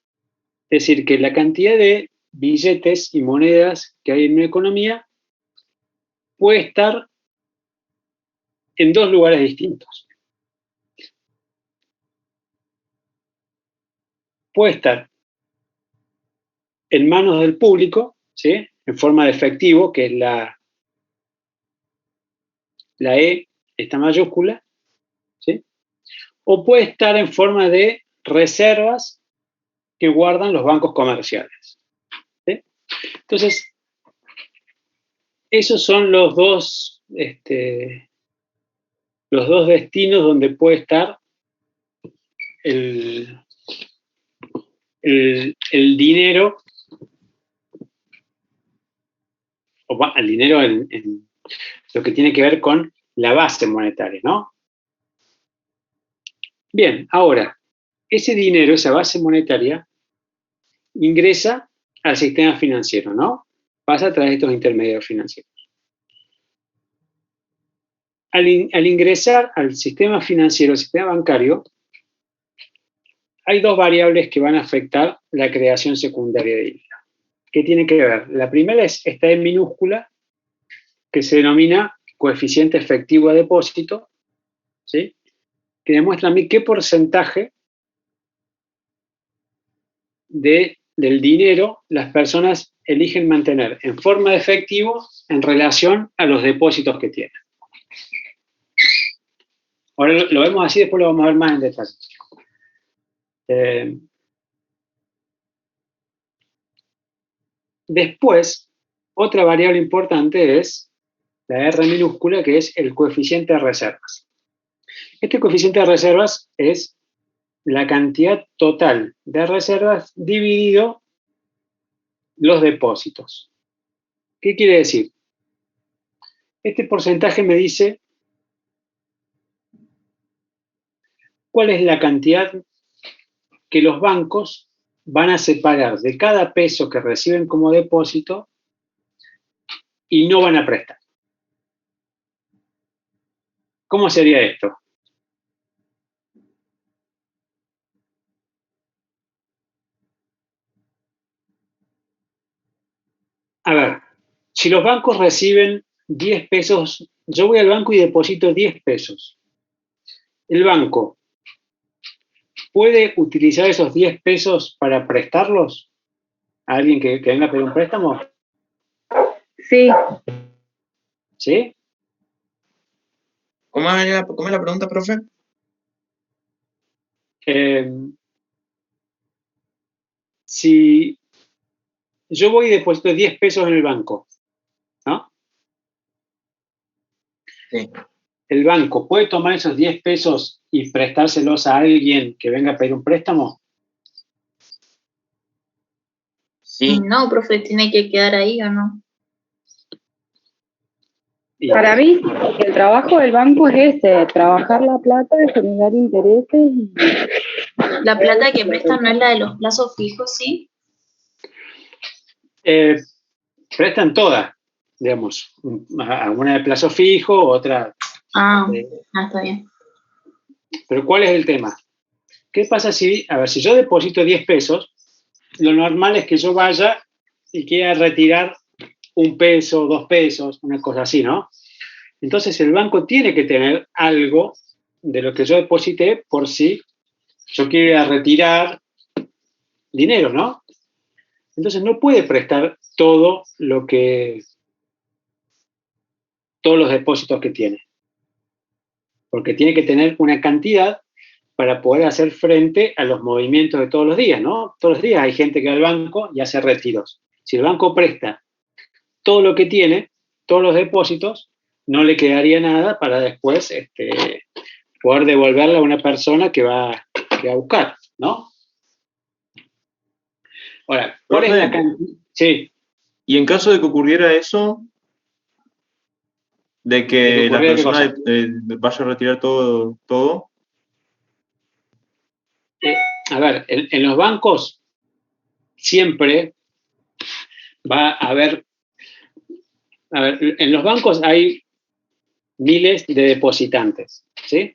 decir que la cantidad de billetes y monedas que hay en una economía puede estar en dos lugares distintos. Puede estar en manos del público, ¿sí?, en forma de efectivo, que es la E, esta mayúscula, ¿sí?, o puede estar en forma de reservas que guardan los bancos comerciales, ¿sí? Entonces, esos son los dos destinos donde puede estar el dinero, el dinero en lo que tiene que ver con la base monetaria, ¿no? Bien, ahora, ese dinero, esa base monetaria, ingresa al sistema financiero, ¿no? Pasa a través de estos intermediarios financieros. Al ingresar al sistema financiero, al sistema bancario, hay dos variables que van a afectar la creación secundaria de dinero. ¿Qué tiene que ver? La primera es esta E minúscula, que se denomina coeficiente efectivo a depósito, ¿sí?, que demuestra a mí qué porcentaje del dinero las personas eligen mantener en forma de efectivo en relación a los depósitos que tienen. Ahora lo vemos así, después lo vamos a ver más en detalle. Después, otra variable importante es la R minúscula, que es el coeficiente de reservas. Este coeficiente de reservas es la cantidad total de reservas dividido los depósitos. ¿Qué quiere decir? Este porcentaje me dice cuál es la cantidad que los bancos van a separar de cada peso que reciben como depósito y no van a prestar. ¿Cómo sería esto? A ver, si los bancos reciben 10 pesos, yo voy al banco y deposito 10 pesos. El banco puede utilizar esos 10 pesos para prestarlos a alguien que venga a pedir un préstamo. Sí, ¿Sí? ¿Cómo es la pregunta, profe? Si yo voy y deposito 10 pesos en el banco, ¿no? Sí. ¿El banco puede tomar esos 10 pesos y prestárselos a alguien que venga a pedir un préstamo? Sí. No, profe, tiene que quedar ahí o no. Y- para mí el trabajo del banco es trabajar la plata, generar intereses y La plata que prestan no es la de los plazos fijos, ¿sí? prestan todas, digamos, alguna de plazo fijo, otra. Ah, eh, está bien. Pero ¿cuál es el tema? ¿Qué pasa si yo deposito 10 pesos, lo normal es que yo vaya y quiera retirar 1 peso, 2 pesos, una cosa así, ¿no? Entonces el banco tiene que tener algo de lo que yo deposité por si yo quiero ir a retirar dinero, ¿no? Entonces no puede prestar todos los depósitos que tiene, porque tiene que tener una cantidad para poder hacer frente a los movimientos de todos los días, ¿no? Todos los días hay gente que va al banco y hace retiros. Si el banco presta todo lo que tiene, todos los depósitos, no le quedaría nada para después poder devolverle a una persona que va a buscar, ¿no? Ahora, ¿cuál es la cantidad? Sí. Y en caso de que ocurriera eso, De que la ocurría qué cosa. persona vaya a retirar todo. A ver, en los bancos siempre va a haber, en los bancos hay miles de depositantes, ¿sí?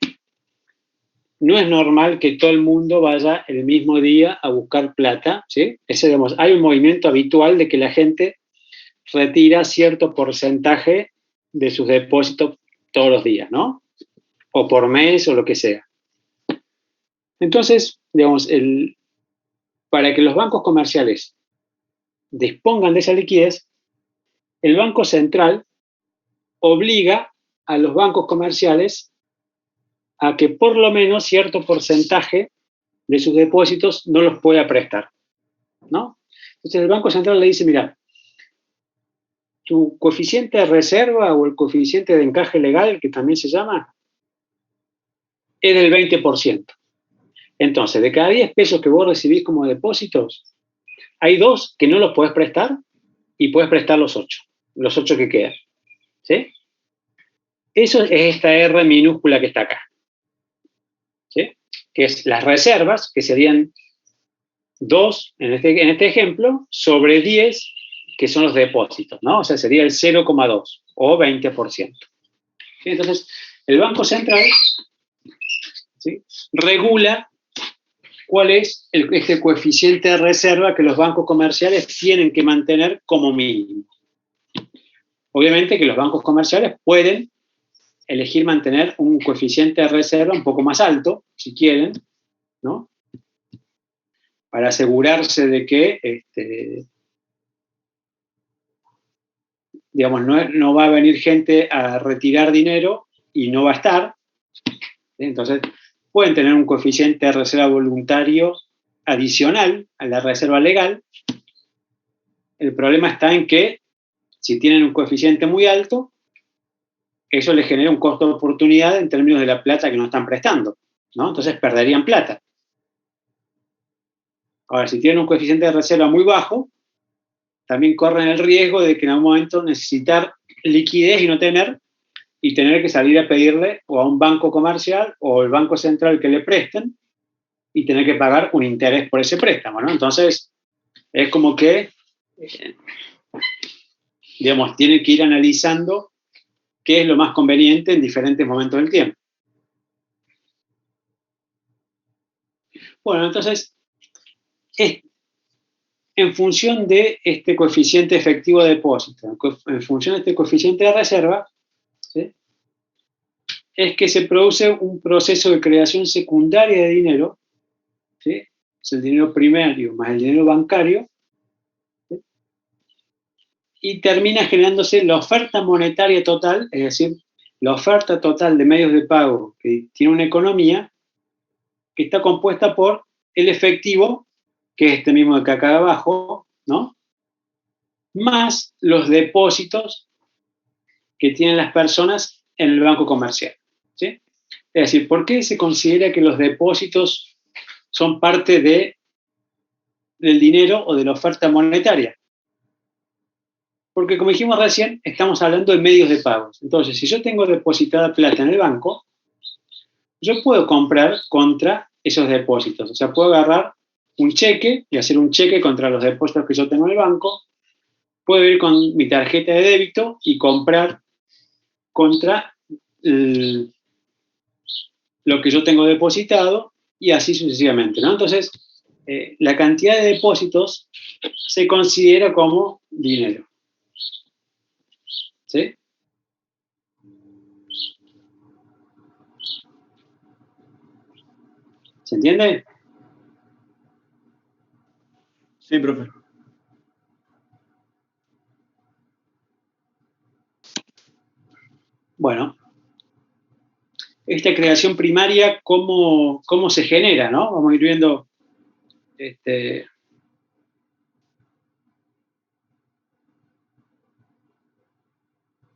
No es normal que todo el mundo vaya el mismo día a buscar plata, ¿sí? Digamos, hay un movimiento habitual de que la gente retira cierto porcentaje de sus depósitos todos los días, ¿no? O por mes o lo que sea. Entonces, digamos, para que los bancos comerciales dispongan de esa liquidez, el Banco Central obliga a los bancos comerciales a que por lo menos cierto porcentaje de sus depósitos no los pueda prestar, ¿no? Entonces el Banco Central le dice, mira, tu coeficiente de reserva o el coeficiente de encaje legal, que también se llama, es del 20%. Entonces, de cada 10 pesos que vos recibís como depósitos, hay 2 que no los podés prestar y podés prestar los 8 que quedan, ¿sí? Eso es esta R minúscula que está acá, ¿sí? Que es las reservas, que serían 2, en este ejemplo, sobre 10, que son los depósitos, ¿no? O sea, sería el 0,2 o 20%. ¿Sí? Entonces, el Banco Central, ¿sí?, regula cuál es este coeficiente de reserva que los bancos comerciales tienen que mantener como mínimo. Obviamente que los bancos comerciales pueden elegir mantener un coeficiente de reserva un poco más alto, si quieren, ¿no? Para asegurarse de que, digamos, no va a venir gente a retirar dinero y no va a estar. Entonces, pueden tener un coeficiente de reserva voluntario adicional a la reserva legal. El problema está en que si tienen un coeficiente muy alto, eso les genera un costo de oportunidad en términos de la plata que no están prestando, ¿no? Entonces perderían plata. Ahora, si tienen un coeficiente de reserva muy bajo, también corren el riesgo de que en algún momento necesitar liquidez y tener que salir a pedirle o a un banco comercial o al Banco Central que le presten y tener que pagar un interés por ese préstamo, ¿no? Entonces, es como que, digamos, tienen que ir analizando qué es lo más conveniente en diferentes momentos del tiempo. Bueno, entonces, en función de este coeficiente efectivo de depósito, en función de este coeficiente de reserva, ¿sí?, es que se produce un proceso de creación secundaria de dinero, ¿sí?, es el dinero primario más el dinero bancario, ¿sí?, y termina generándose la oferta monetaria total, es decir, la oferta total de medios de pago que tiene una economía que está compuesta por el efectivo, que es este mismo de acá abajo, ¿no?, más los depósitos que tienen las personas en el banco comercial, ¿sí? Es decir, ¿por qué se considera que los depósitos son parte del dinero o de la oferta monetaria? Porque, como dijimos recién, estamos hablando de medios de pago. Entonces, si yo tengo depositada plata en el banco, yo puedo comprar contra esos depósitos. O sea, puedo agarrar un cheque y hacer un cheque contra los depósitos que yo tengo en el banco. Puedo ir con mi tarjeta de débito y comprar contra lo que yo tengo depositado y así sucesivamente, ¿no? Entonces, la cantidad de depósitos se considera como dinero, ¿sí? ¿Se entiende? Sí, profe. Bueno, esta creación primaria, ¿cómo se genera, no? Vamos a ir viendo,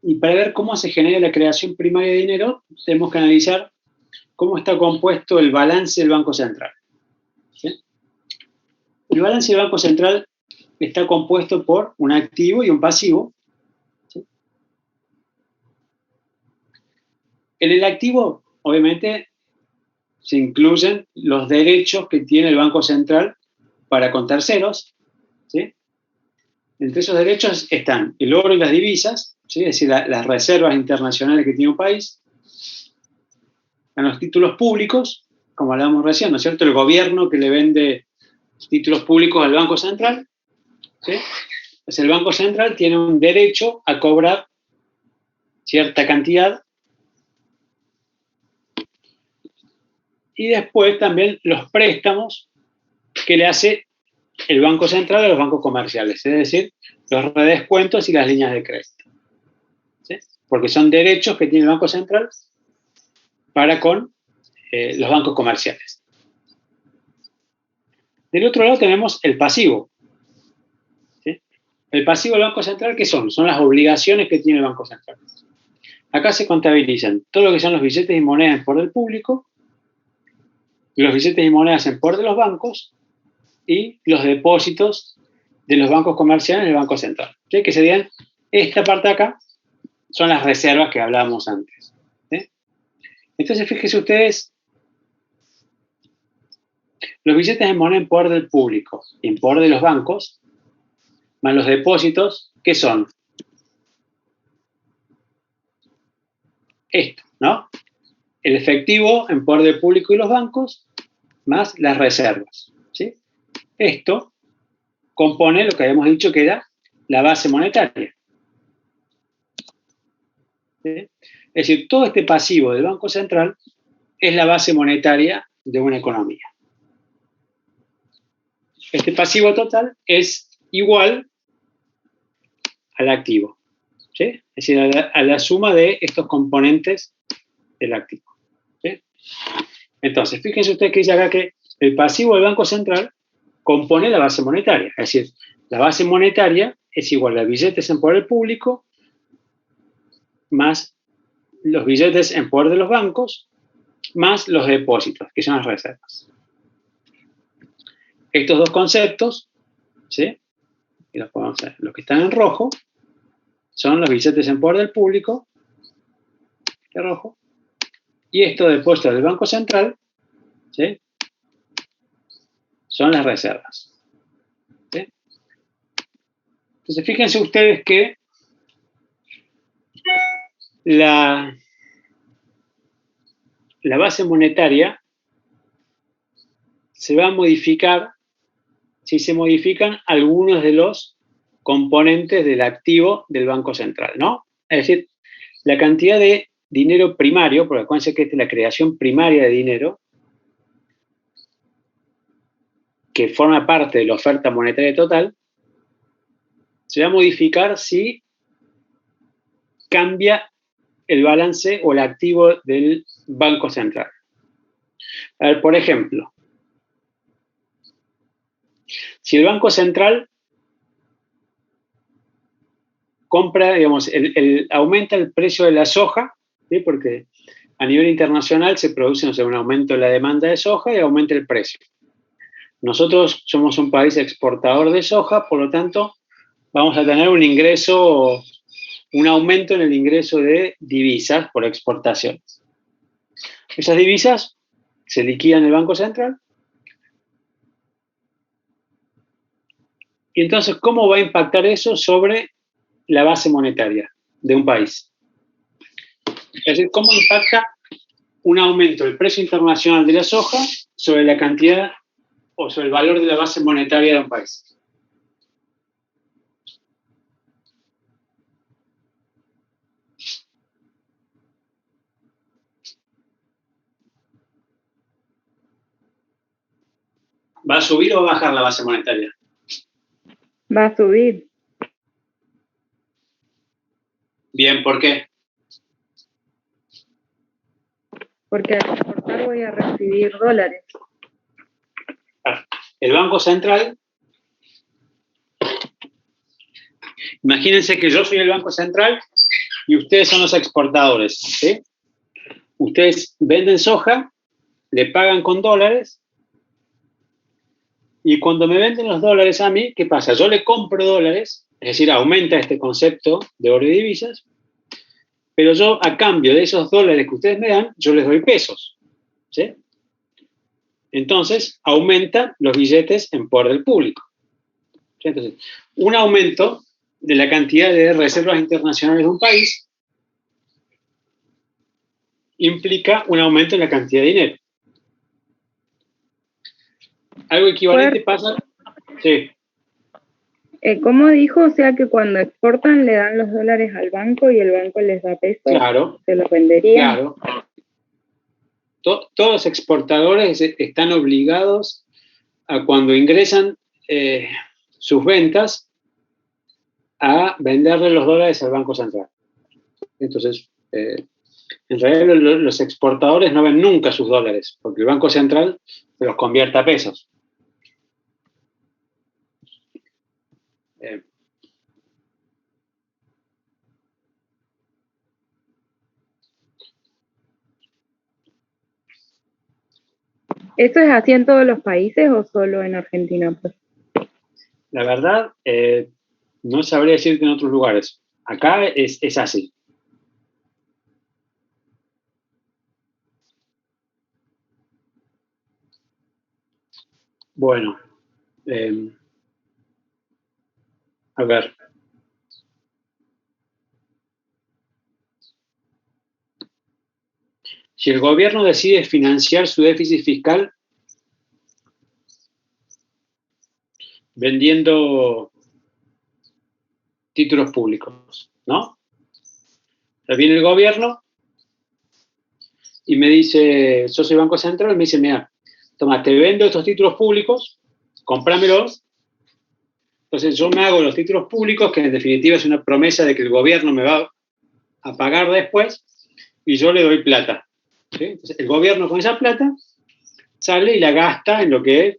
y para ver cómo se genera la creación primaria de dinero, tenemos que analizar cómo está compuesto el balance del Banco Central, ¿sí? El balance del Banco Central está compuesto por un activo y un pasivo, ¿sí? En el activo, obviamente, se incluyen los derechos que tiene el Banco Central para con terceros, ¿sí? Entre esos derechos están el oro y las divisas, ¿sí? Es decir, las reservas internacionales que tiene un país, están los títulos públicos, como hablábamos recién, ¿no es cierto? El gobierno que le vende títulos públicos al Banco Central, ¿sí? Entonces el Banco Central tiene un derecho a cobrar cierta cantidad. Y después también los préstamos que le hace el Banco Central a los bancos comerciales, es decir, los redescuentos y las líneas de crédito, ¿sí? Porque son derechos que tiene el Banco Central para con los bancos comerciales. Del otro lado tenemos el pasivo, ¿sí? El pasivo del Banco Central, ¿qué son? Son las obligaciones que tiene el Banco Central. Acá se contabilizan todo lo que son los billetes y monedas en poder del público, los billetes y monedas en poder de los bancos y los depósitos de los bancos comerciales en el Banco Central, ¿sí? Que serían, esta parte de acá, son las reservas que hablábamos antes, ¿sí? Entonces, fíjense ustedes, los billetes de moneda en poder del público y en poder de los bancos, más los depósitos, ¿qué son? Esto, ¿no? El efectivo en poder del público y los bancos, más las reservas, ¿sí? Esto compone lo que habíamos dicho que era la base monetaria, ¿sí? Es decir, todo este pasivo del Banco Central es la base monetaria de una economía. Este pasivo total es igual al activo, ¿sí? Es decir, a la suma de estos componentes del activo, ¿sí? Entonces, fíjense ustedes que dice acá que el pasivo del Banco Central compone la base monetaria. Es decir, la base monetaria es igual a billetes en poder público más los billetes en poder de los bancos más los depósitos, que son las reservas. Estos dos conceptos, ¿sí? Y los que están en rojo son los billetes en poder del público, de rojo, y estos depósitos del Banco Central, ¿sí? Son las reservas, ¿sí? Entonces, fíjense ustedes que la base monetaria se va a modificar si se modifican algunos de los componentes del activo del Banco Central, ¿no? Es decir, la cantidad de dinero primario, porque acuérdense que esta es la creación primaria de dinero, que forma parte de la oferta monetaria total, se va a modificar si cambia el balance o el activo del Banco Central. A ver, por ejemplo, si el Banco Central compra, digamos, aumenta el precio de la soja, ¿sí? Porque a nivel internacional se produce, no sé, un aumento de la demanda de soja y aumenta el precio. Nosotros somos un país exportador de soja, por lo tanto, vamos a tener un ingreso, un aumento en el ingreso de divisas por exportaciones. Esas divisas se liquidan en el Banco Central. Y entonces, ¿cómo va a impactar eso sobre la base monetaria de un país? Es decir, ¿cómo impacta un aumento del precio internacional de la soja sobre la cantidad o sobre el valor de la base monetaria de un país? ¿Va a subir o va a bajar la base monetaria? Va a subir. Bien, ¿por qué? Porque al exportar voy a recibir dólares. El Banco Central, imagínense que yo soy el Banco Central y ustedes son los exportadores, ¿sí? Ustedes venden soja, le pagan con dólares, y cuando me venden los dólares a mí, ¿qué pasa? Yo le compro dólares, es decir, aumenta este concepto de oro y divisas, pero yo a cambio de esos dólares que ustedes me dan, yo les doy pesos. ¿Sí? Entonces, aumentan los billetes en poder del público. ¿Sí? Entonces, un aumento de la cantidad de reservas internacionales de un país implica un aumento en la cantidad de dinero. Algo equivalente pasa... Sí. ¿Cómo dijo? O sea que cuando exportan le dan los dólares al banco y el banco les da pesos. Claro. ¿Se los venderían? Claro. Todos los exportadores están obligados a cuando ingresan sus ventas a venderle los dólares al Banco Central. Entonces, en realidad los exportadores no ven nunca sus dólares, porque el Banco Central los convierte a pesos. ¿Eso es así en todos los países o solo en Argentina? Pues? La verdad, no sabría decirte en otros lugares. Acá es así. Bueno, a ver. Si el gobierno decide financiar su déficit fiscal vendiendo títulos públicos, ¿no? O sea, viene el gobierno y me dice, yo soy Banco Central, y me dice, mira, toma, te vendo estos títulos públicos, cómpramelos. Entonces yo me hago los títulos públicos, que en definitiva es una promesa de que el gobierno me va a pagar después, y yo le doy plata. ¿Sí? Entonces el gobierno con esa plata sale y la gasta en lo que,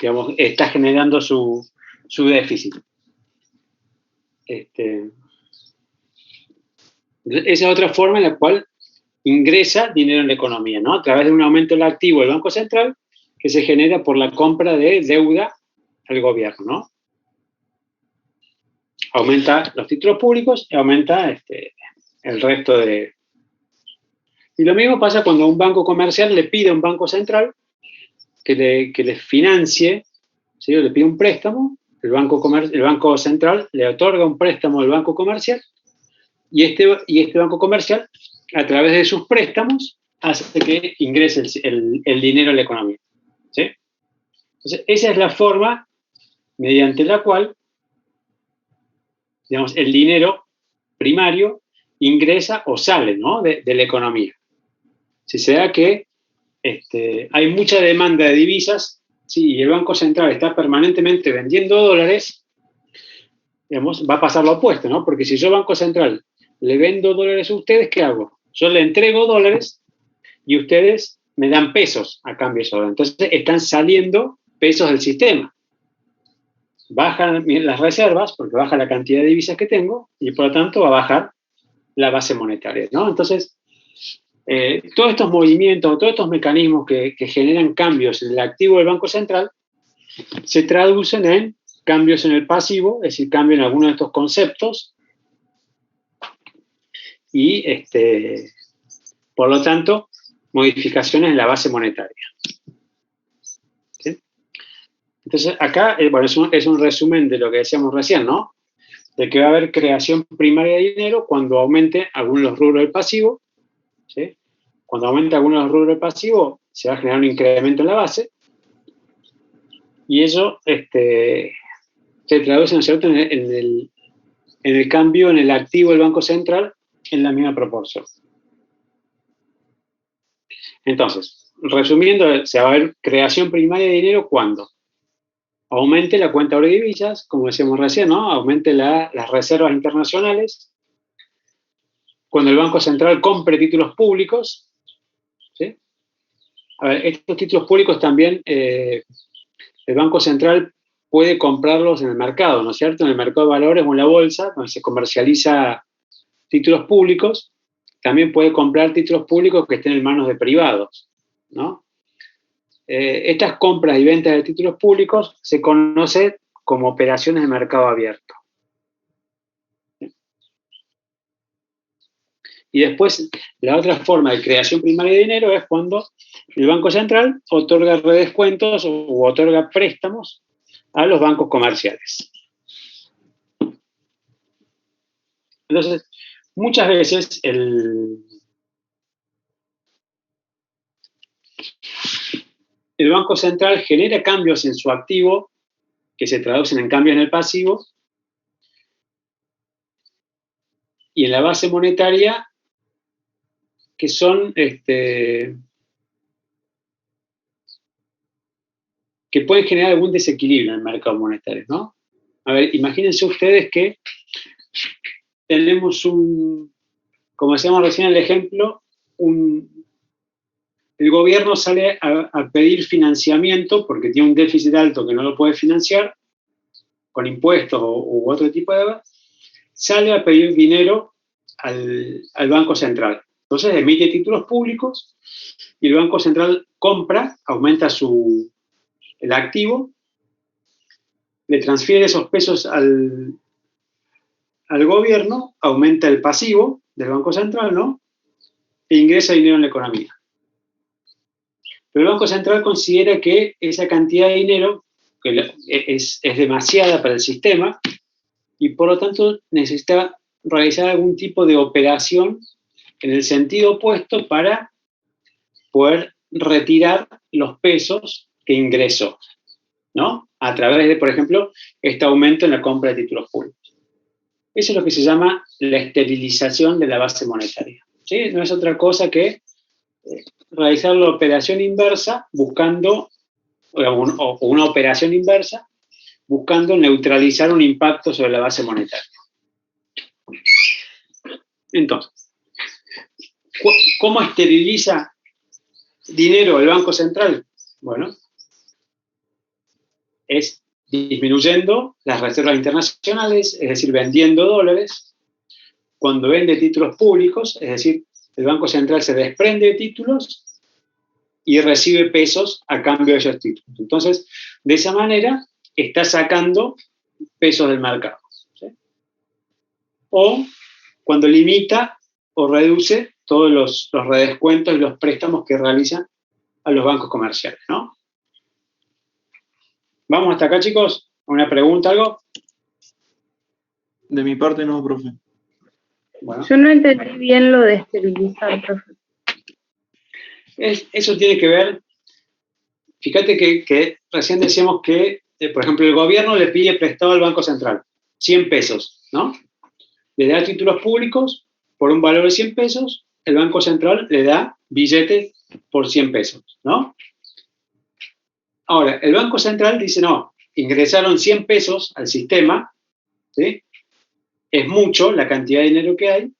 digamos, está generando su déficit. Esa es otra forma en la cual ingresa dinero en la economía, ¿no? A través de un aumento del activo del Banco Central que se genera por la compra de deuda al gobierno, ¿no? Aumenta los títulos públicos y aumenta el resto de... Y lo mismo pasa cuando un banco comercial le pide a un banco central que le financie, ¿sí? Le pide un préstamo, el banco central le otorga un préstamo al banco comercial y este banco comercial, a través de sus préstamos, hace que ingrese el dinero en la economía. ¿Sí? Entonces, esa es la forma mediante la cual, digamos, el dinero primario ingresa o sale, ¿no? de la economía. Si se da que hay mucha demanda de divisas, ¿sí? Y el Banco Central está permanentemente vendiendo dólares, digamos, va a pasar lo opuesto, ¿no? Porque si yo, Banco Central, le vendo dólares a ustedes, ¿qué hago? Yo le entrego dólares y ustedes me dan pesos a cambio de eso. Entonces están saliendo pesos del sistema. Bajan las reservas porque baja la cantidad de divisas que tengo y por lo tanto va a bajar la base monetaria, ¿no? Entonces, todos estos movimientos, todos estos mecanismos que generan cambios en el activo del Banco Central se traducen en cambios en el pasivo, es decir, cambios en algunos de estos conceptos y, por lo tanto, modificaciones en la base monetaria. ¿Sí? Entonces, acá, bueno, es un resumen de lo que decíamos recién, ¿no? De que va a haber creación primaria de dinero cuando aumente algunos de los rubros del pasivo, ¿sí? Cuando aumente algunos de los rubros del pasivo, se va a generar un incremento en la base y eso se traduce, ¿no es cierto?, en el cambio en el activo del Banco Central en la misma proporción. Entonces, resumiendo, se va a ver creación primaria de dinero cuando aumente la cuenta de divisas, como decíamos recién, ¿no? Aumente las reservas internacionales, cuando el Banco Central compre títulos públicos, ¿sí? A ver, estos títulos públicos también el Banco Central puede comprarlos en el mercado, ¿no es cierto? En el mercado de valores o en la bolsa, donde se comercializa títulos públicos, también puede comprar títulos públicos que estén en manos de privados, ¿no? Estas compras y ventas de títulos públicos se conocen como operaciones de mercado abierto. Y después, la otra forma de creación primaria de dinero es cuando el Banco Central otorga redescuentos o otorga préstamos a los bancos comerciales. Entonces, muchas veces el Banco Central genera cambios en su activo que se traducen en cambios en el pasivo, y en la base monetaria que son que pueden generar algún desequilibrio en el mercado monetario, ¿no? A ver, imagínense ustedes que tenemos como decíamos recién en el ejemplo, el gobierno sale a pedir financiamiento porque tiene un déficit alto que no lo puede financiar con impuestos u otro tipo de... sale a pedir dinero al Banco Central. Entonces emite títulos públicos y el Banco Central compra, aumenta el activo, le transfiere esos pesos al gobierno, aumenta el pasivo del Banco Central, ¿no? E ingresa dinero en la economía. Pero el Banco Central considera que esa cantidad de dinero que es demasiada para el sistema y por lo tanto necesita realizar algún tipo de operación en el sentido opuesto para poder retirar los pesos que ingresó, ¿no? A través de, por ejemplo, este aumento en la compra de títulos públicos. Eso es lo que se llama la esterilización de la base monetaria, ¿sí? No es otra cosa que realizar la operación inversa buscando, o una operación inversa, buscando neutralizar un impacto sobre la base monetaria. Entonces, ¿cómo esteriliza dinero el Banco Central? Bueno, es disminuyendo las reservas internacionales, es decir, vendiendo dólares. Cuando vende títulos públicos, es decir, el Banco Central se desprende de títulos y recibe pesos a cambio de esos títulos. Entonces, de esa manera, está sacando pesos del mercado, ¿sí? O cuando limita o reduce todos los redescuentos y los préstamos que realizan a los bancos comerciales, ¿no? ¿Vamos hasta acá, chicos? ¿Una pregunta, algo? De mi parte no, profe. Bueno. Yo no entendí bien lo de esterilizar, profe. Eso tiene que ver, fíjate que recién decíamos que, por ejemplo, el gobierno le pide prestado al Banco Central 100 pesos, ¿no? Le da títulos públicos por un valor de 100 pesos, el Banco Central le da billetes por 100 pesos, ¿no? Ahora, el Banco Central dice, no, ingresaron 100 pesos al sistema, ¿sí? Es mucho la cantidad de dinero que hay,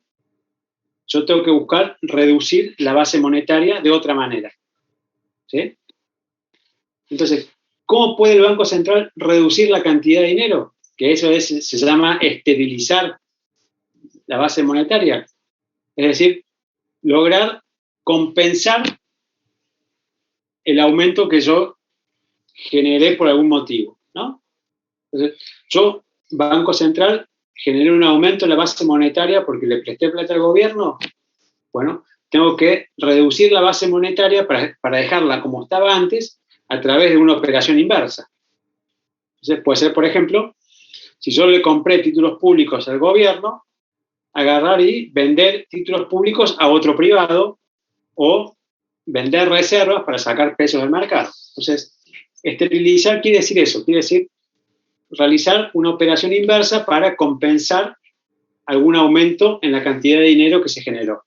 yo tengo que buscar reducir la base monetaria de otra manera, ¿sí? Entonces, ¿cómo puede el Banco Central reducir la cantidad de dinero? Que eso se llama esterilizar la base monetaria. Es decir, lograr compensar el aumento que yo generé por algún motivo, ¿no? Entonces, yo, Banco Central, generé un aumento en la base monetaria porque le presté plata al gobierno. Bueno, tengo que reducir la base monetaria para dejarla como estaba antes a través de una operación inversa. Entonces, puede ser, por ejemplo, si yo le compré títulos públicos al gobierno, agarrar y vender títulos públicos a otro privado o vender reservas para sacar pesos del mercado. Entonces, esterilizar quiere decir eso, quiere decir realizar una operación inversa para compensar algún aumento en la cantidad de dinero que se generó.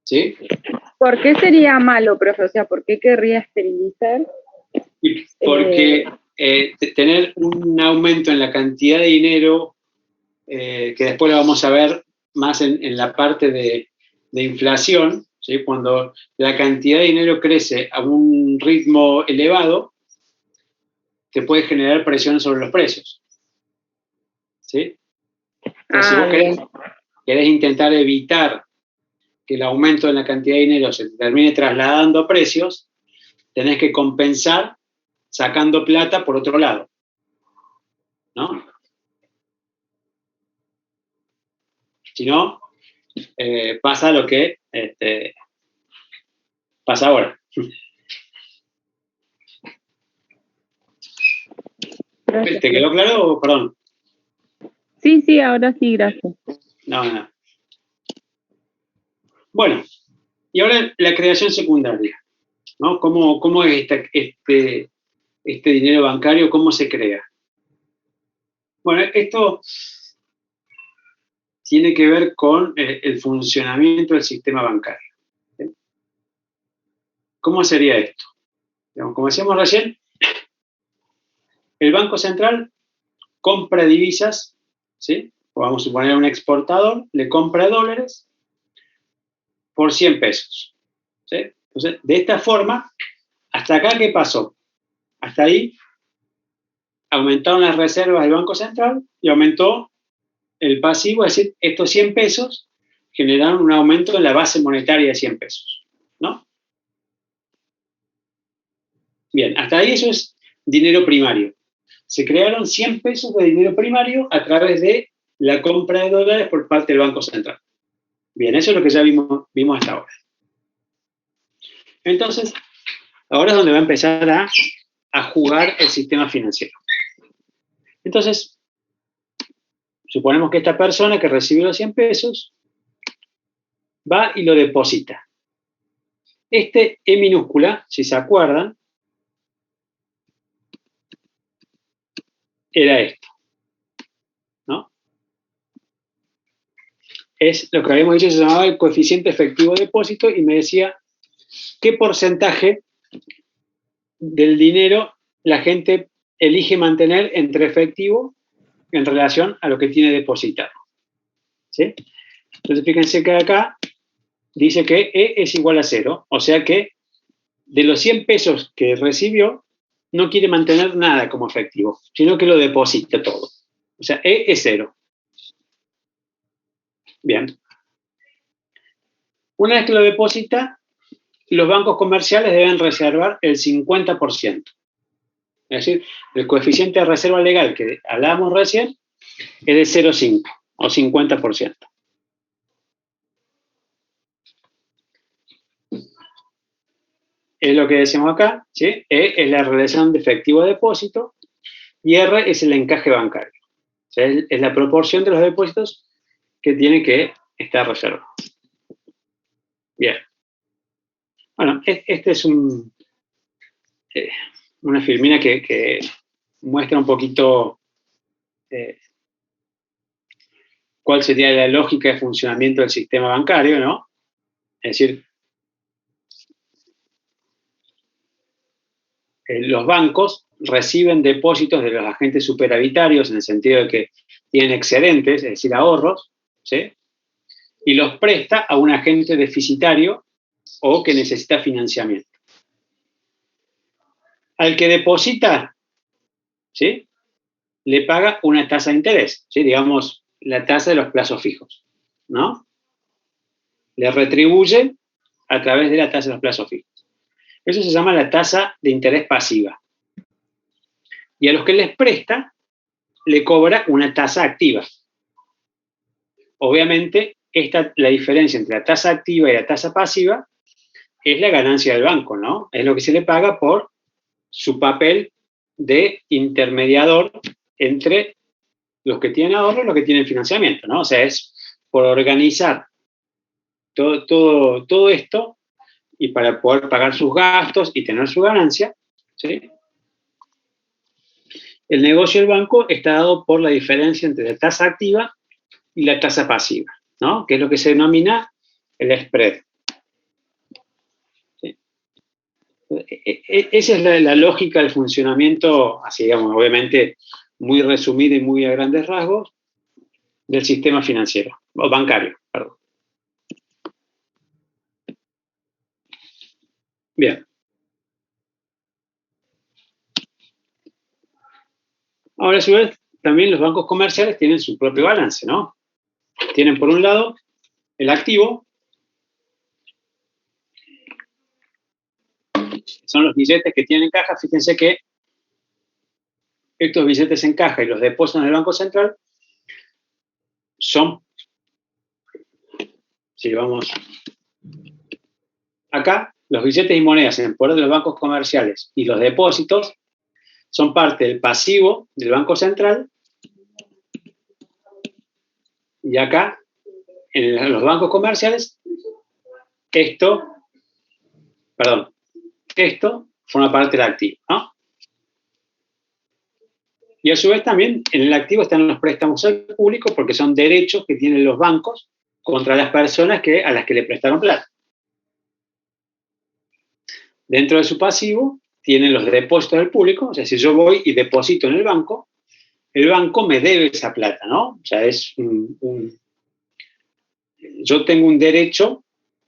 ¿Sí? ¿Por qué sería malo, profe? O sea, ¿por qué querría esterilizar? Y porque tener un aumento en la cantidad de dinero, que después lo vamos a ver más en la parte de inflación, ¿sí? Cuando la cantidad de dinero crece a un ritmo elevado, te puede generar presión sobre los precios, ¿sí? Entonces, si vos querés intentar evitar que el aumento en la cantidad de dinero se termine trasladando a precios, tenés que compensar sacando plata por otro lado, ¿no? Si no, pasa lo que pasa ahora. Gracias. ¿Te quedó claro? Perdón. Sí, ahora sí, gracias. No. Bueno, y ahora la creación secundaria, ¿no? ¿Cómo es este dinero bancario? ¿Cómo se crea? Bueno, esto tiene que ver con el funcionamiento del sistema bancario. ¿Sí? ¿Cómo sería esto? Digamos, como decíamos recién, el Banco Central compra divisas, ¿sí? O vamos a suponer un exportador, le compra dólares por 100 pesos. ¿Sí? Entonces, de esta forma, ¿hasta acá qué pasó? Hasta ahí aumentaron las reservas del Banco Central y aumentó el pasivo, es decir, estos 100 pesos generaron un aumento en la base monetaria de 100 pesos, ¿no? Bien, hasta ahí eso es dinero primario. Se crearon 100 pesos de dinero primario a través de la compra de dólares por parte del Banco Central. Bien, eso es lo que ya vimos hasta ahora. Entonces, ahora es donde va a empezar a jugar el sistema financiero. Entonces, suponemos que esta persona que recibe los 100 pesos va y lo deposita. Este E minúscula, si se acuerdan, era esto, ¿no? Es lo que habíamos dicho, se llamaba el coeficiente efectivo de depósito y me decía qué porcentaje del dinero la gente elige mantener entre efectivo en relación a lo que tiene depositado. ¿Sí? Entonces, fíjense que acá dice que E es igual a 0, o sea que de los 100 pesos que recibió, no quiere mantener nada como efectivo, sino que lo deposita todo. O sea, E es 0. Bien. Una vez que lo deposita, los bancos comerciales deben reservar el 50%. Es decir, el coeficiente de reserva legal que hablábamos recién es de 0,5 o 50%. Es lo que decimos acá, ¿sí? E es la relación de efectivo a depósito y R es el encaje bancario. O sea, es la proporción de los depósitos que tiene que estar reservado. Bien. Bueno, este es una filmina que muestra un poquito cuál sería la lógica de funcionamiento del sistema bancario, ¿no? Es decir, los bancos reciben depósitos de los agentes superavitarios en el sentido de que tienen excedentes, es decir, ahorros, ¿sí? Y los presta a un agente deficitario o que necesita financiamiento. Al que deposita, ¿sí? Le paga una tasa de interés, ¿sí? Digamos, la tasa de los plazos fijos, ¿no? Le retribuye a través de la tasa de los plazos fijos. Eso se llama la tasa de interés pasiva. Y a los que les presta, le cobra una tasa activa. Obviamente, la diferencia entre la tasa activa y la tasa pasiva es la ganancia del banco, ¿no? Es lo que se le paga por su papel de intermediador entre los que tienen ahorro y los que tienen financiamiento, ¿no? O sea, es por organizar todo esto y para poder pagar sus gastos y tener su ganancia, ¿sí? El negocio del banco está dado por la diferencia entre la tasa activa y la tasa pasiva, ¿no? Que es lo que se denomina el spread. ¿Sí? Esa es la lógica del funcionamiento, así digamos, obviamente muy resumida y muy a grandes rasgos, del sistema financiero, o bancario, perdón. Bien. Ahora, a su vez, también los bancos comerciales tienen su propio balance, ¿no? Tienen, por un lado, el activo, son los billetes que tienen en caja. Fíjense que estos billetes en caja y los depósitos en el Banco Central son si vamos acá, los billetes y monedas en poder de los bancos comerciales y los depósitos son parte del pasivo del Banco Central, y acá, en los bancos comerciales, esto forma parte del activo, ¿no? Y a su vez también en el activo están los préstamos al público, porque son derechos que tienen los bancos contra las personas a las que le prestaron plata. Dentro de su pasivo tienen los depósitos del público, o sea, si yo voy y deposito en el banco me debe esa plata, ¿no? O sea, yo tengo un derecho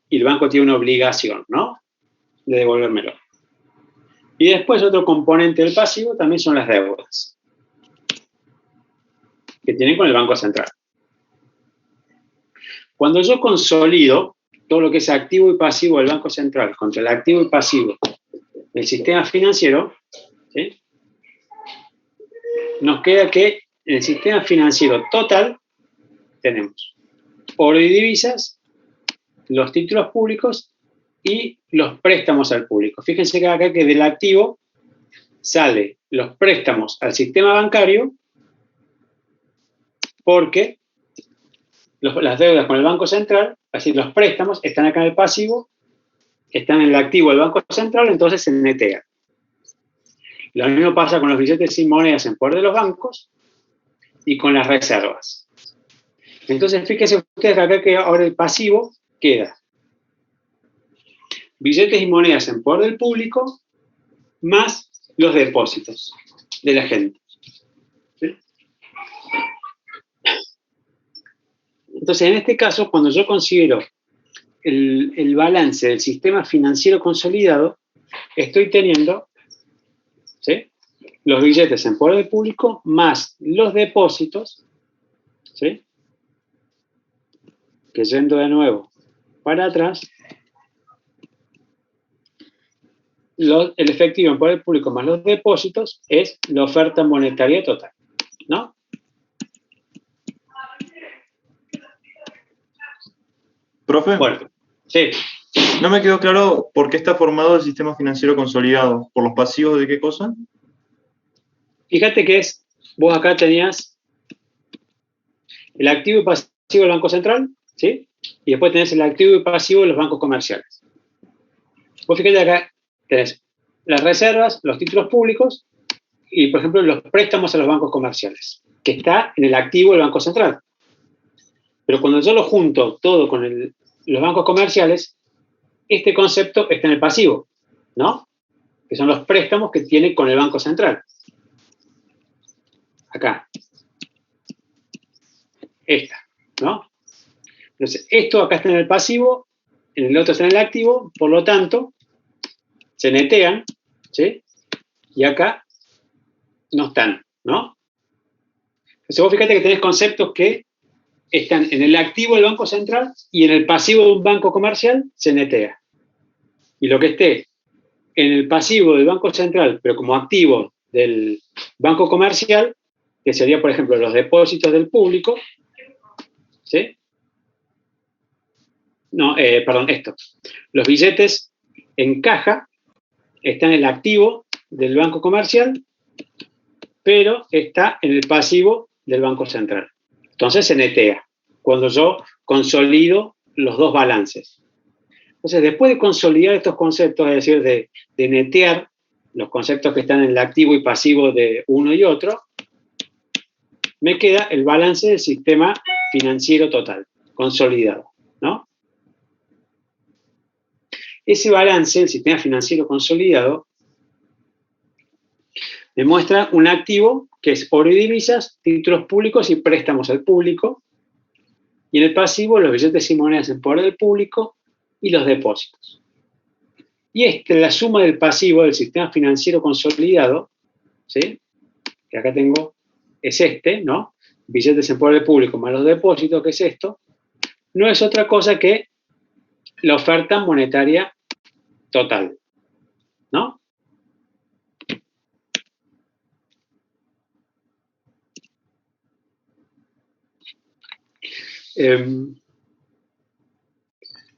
y el banco tiene una obligación, ¿no? De devolvérmelo. Y después otro componente del pasivo también son las deudas que tienen con el Banco Central. Cuando yo consolido todo lo que es activo y pasivo del Banco Central contra el activo y pasivo del sistema financiero, ¿sí? Nos queda que en el sistema financiero total tenemos oro y divisas, los títulos públicos y los préstamos al público. Fíjense que acá que del activo sale los préstamos al sistema bancario, porque las deudas con el Banco Central, así los préstamos están acá en el pasivo, están en el activo del Banco Central, entonces se netea. Lo mismo pasa con los billetes y monedas en poder de los bancos y con las reservas. Entonces, fíjense ustedes acá que ahora el pasivo queda billetes y monedas en poder del público más los depósitos de la gente. ¿Sí? Entonces, en este caso, cuando yo considero el balance del sistema financiero consolidado, estoy teniendo, ¿sí?, los billetes en poder del público más los depósitos, ¿sí?, que yendo de nuevo para atrás, el efectivo en poder del público más los depósitos es la oferta monetaria total, ¿no? Profe, Bueno, sí. no me quedó claro por qué está formado el sistema financiero consolidado. ¿Por los pasivos de qué cosa? Fíjate que vos acá tenías el activo y pasivo del Banco Central, ¿sí? Y después tenés el activo y pasivo de los bancos comerciales. Vos fíjate acá tenés las reservas, los títulos públicos y, por ejemplo, los préstamos a los bancos comerciales, que está en el activo del Banco Central. Pero cuando yo lo junto todo con los bancos comerciales, este concepto está en el pasivo, ¿no? Que son los préstamos que tiene con el Banco Central. Acá. Esta, ¿no? Entonces, esto acá está en el pasivo, en el otro está en el activo, por lo tanto, se netean, ¿sí? Y acá no están, ¿no? Entonces, vos fíjate que tenés conceptos que están en el activo del Banco Central y en el pasivo de un banco comercial se netea. Y lo que esté en el pasivo del Banco Central, pero como activo del banco comercial, que sería, por ejemplo, los depósitos del público, ¿sí? No, perdón, esto. Los billetes en caja están en el activo del banco comercial, pero está en el pasivo del Banco Central. Entonces se netea cuando yo consolido los dos balances. Entonces, después de consolidar estos conceptos, es decir, de netear los conceptos que están en el activo y pasivo de uno y otro, me queda el balance del sistema financiero total, consolidado, ¿no? Ese balance del sistema financiero consolidado me muestra un activo que es oro y divisas, títulos públicos y préstamos al público, y en el pasivo los billetes y monedas en poder del público y los depósitos. Y la suma del pasivo del sistema financiero consolidado, ¿sí?, que acá tengo, es ¿no? Billetes en poder del público más los depósitos, que es esto, no es otra cosa que la oferta monetaria total, ¿no?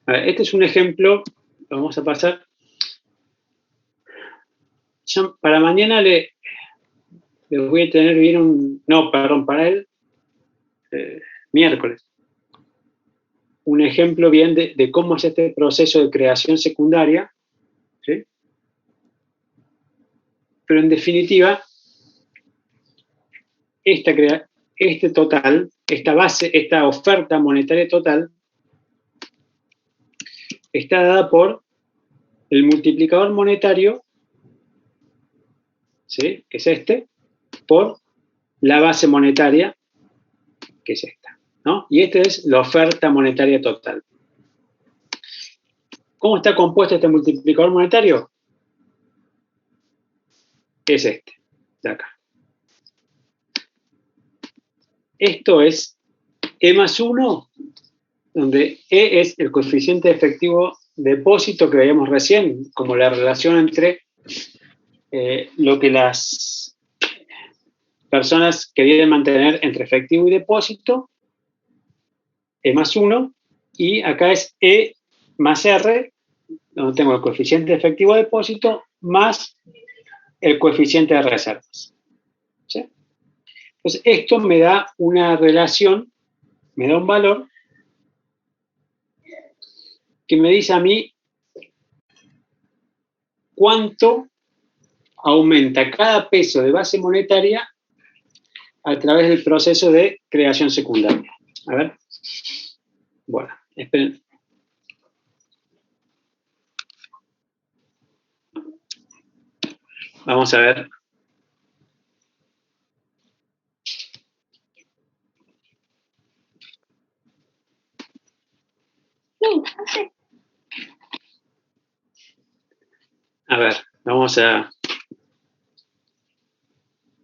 A ver, este es un ejemplo, lo vamos a pasar. Yo para mañana les voy a tener bien para el miércoles. Un ejemplo bien de cómo es este proceso de creación secundaria, ¿sí? Pero en definitiva, este total, esta base, esta oferta monetaria total, está dada por el multiplicador monetario, ¿sí? Que es este, por la base monetaria, que es esta, ¿no? Y esta es la oferta monetaria total. ¿Cómo está compuesto este multiplicador monetario? Es este, de acá. Esto es E más 1, donde E es el coeficiente efectivo de depósito que veíamos recién, como la relación entre lo que las personas querían mantener entre efectivo y depósito, E más 1, y acá es E más R, donde tengo el coeficiente efectivo de depósito más el coeficiente de reservas. ¿Sí? Entonces, esto me da una relación, me da un valor que me dice a mí cuánto aumenta cada peso de base monetaria a través del proceso de creación secundaria. A ver. Bueno, esperen. Vamos a ver. A ver, vamos a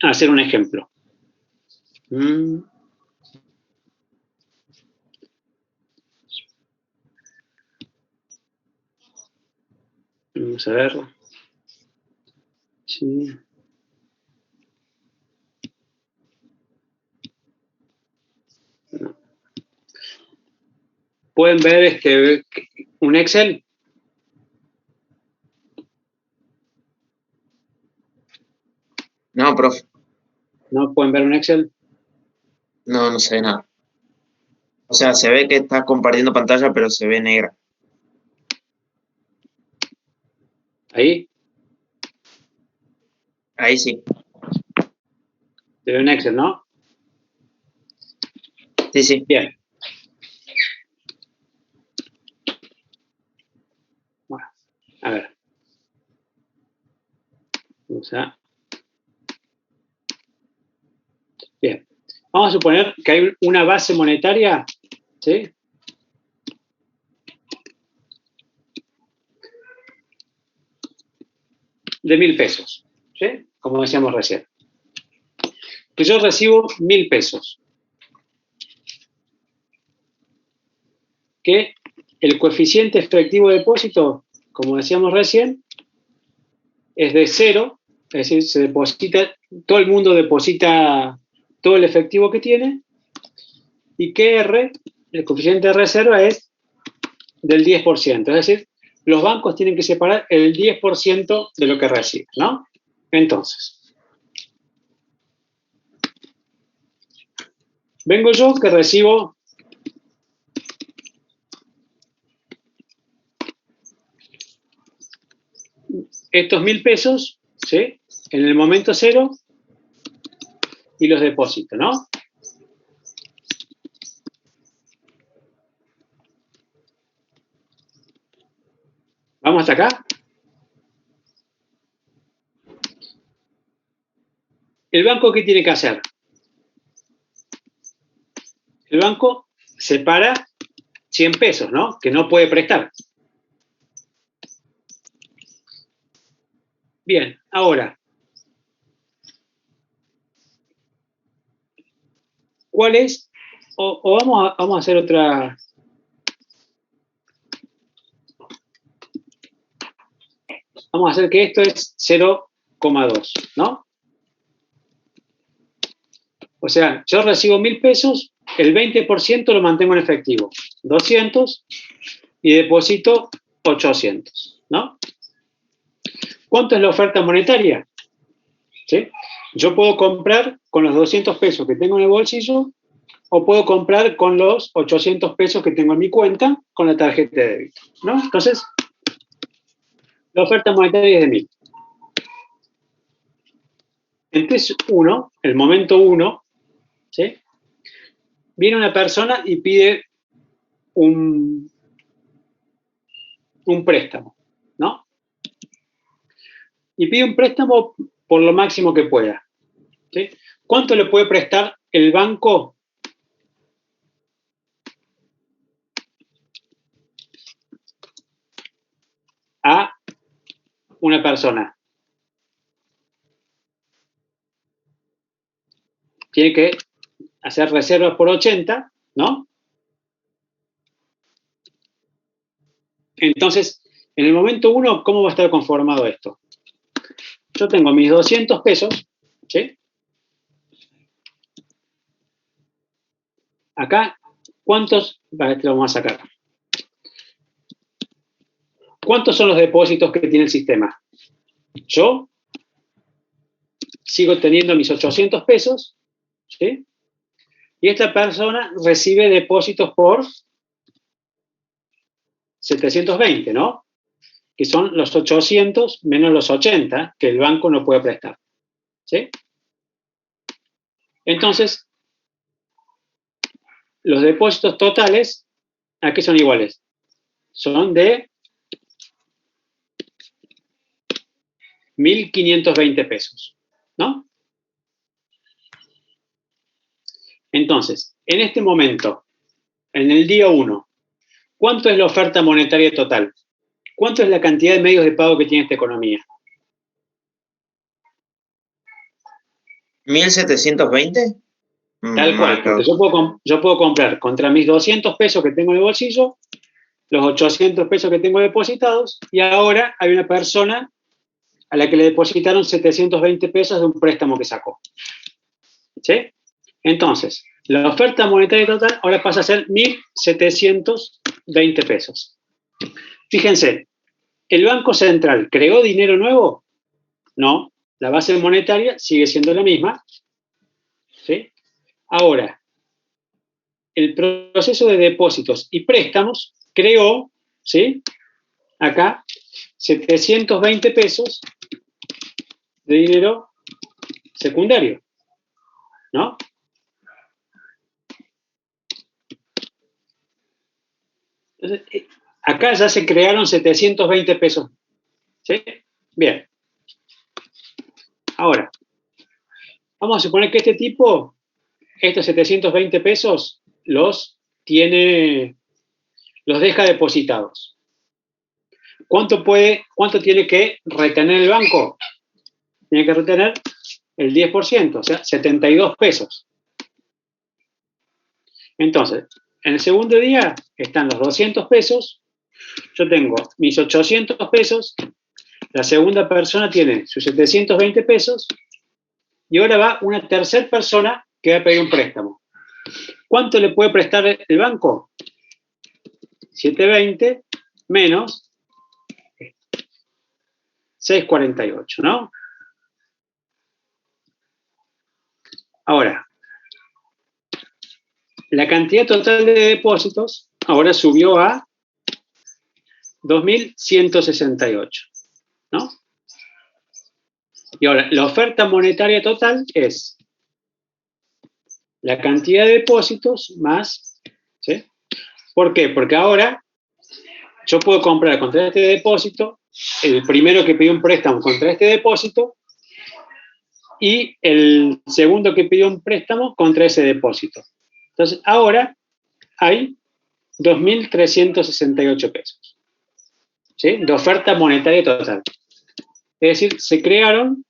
hacer un ejemplo. Vamos a ver. Sí. No. ¿Pueden ver un Excel? No, profe. ¿No pueden ver un Excel? No, no se ve nada. O sea, se ve que está compartiendo pantalla, pero se ve negra. Ahí. Ahí sí. Se ve un Excel, ¿no? Sí, sí. Bien. Bueno, a ver. Vamos a... Bien. Vamos a suponer que hay una base monetaria, ¿sí? De 1.000 pesos, ¿sí? Como decíamos recién. Que yo recibo 1.000 pesos. Que el coeficiente efectivo de depósito, como decíamos recién, es de 0, es decir, se deposita, todo el mundo deposita todo el efectivo que tiene, y que R, el coeficiente de reserva, es del 10%, es decir, los bancos tienen que separar el 10% de lo que reciben, ¿no? Entonces, vengo yo que recibo estos 1.000 pesos, ¿sí? En el momento 0 y los deposito, ¿no? ¿Vamos hasta acá? ¿El banco qué tiene que hacer? El banco separa 100 pesos, ¿no? Que no puede prestar. Bien, ahora, ¿cuál es? O vamos a hacer otra... Vamos a hacer que esto es 0,2, ¿no? O sea, yo recibo 1.000 pesos, el 20% lo mantengo en efectivo. 200 y deposito 800, ¿no? ¿Cuánto es la oferta monetaria? ¿Sí? Yo puedo comprar con los 200 pesos que tengo en el bolsillo o puedo comprar con los 800 pesos que tengo en mi cuenta con la tarjeta de débito, ¿no? Entonces, la oferta monetaria es de 1000. Entonces, el momento 1, ¿sí? Viene una persona y pide un préstamo, ¿no? Y pide un préstamo por lo máximo que pueda, ¿sí? ¿Cuánto le puede prestar el banco a una persona? Tiene que hacer reservas por 80, ¿no? Entonces, en el momento 1, ¿cómo va a estar conformado esto? Yo tengo mis 200 pesos, ¿sí? Acá, ¿cuántos? Este lo vamos a sacar. ¿Cuántos son los depósitos que tiene el sistema? Yo sigo teniendo mis 800 pesos, ¿sí? Y esta persona recibe depósitos por 720, ¿no? Que son los 800 menos los 80 que el banco no puede prestar, ¿sí? Entonces, los depósitos totales, ¿a qué son iguales? Son de 1.520 pesos, ¿no? Entonces, en este momento, en el día 1, ¿cuánto es la oferta monetaria total? ¿Cuánto es la cantidad de medios de pago que tiene esta economía? 1720. Tal cual, porque yo puedo comprar contra mis 200 pesos que tengo en el bolsillo, los 800 pesos que tengo depositados, y ahora hay una persona a la que le depositaron 720 pesos de un préstamo que sacó. ¿Sí? Entonces, la oferta monetaria total ahora pasa a ser 1.720 pesos. Fíjense, ¿el Banco Central creó dinero nuevo? No, la base monetaria sigue siendo la misma. ¿Sí? Ahora, el proceso de depósitos y préstamos creó, ¿sí? Acá, 720 pesos de dinero secundario, ¿no? Entonces, acá ya se crearon 720 pesos, ¿sí? Bien. Ahora, vamos a suponer que este tipo, estos 720 pesos, los deja depositados. ¿Cuánto tiene que retener el banco? Tiene que retener el 10%, o sea, 72 pesos. Entonces, en el segundo día están los 200 pesos, yo tengo mis 800 pesos, la segunda persona tiene sus 720 pesos, y ahora va una tercera persona que va a pedir un préstamo. ¿Cuánto le puede prestar el banco? 720 menos 648, ¿no? Ahora, la cantidad total de depósitos ahora subió a 2.168, ¿no? Y ahora, la oferta monetaria total es la cantidad de depósitos más, ¿sí? ¿Por qué? Porque ahora yo puedo comprar contra este depósito, el primero que pidió un préstamo contra este depósito, y el segundo que pidió un préstamo contra ese depósito. Entonces, ahora hay 2.368 pesos, ¿sí? De oferta monetaria total. Es decir, se crearon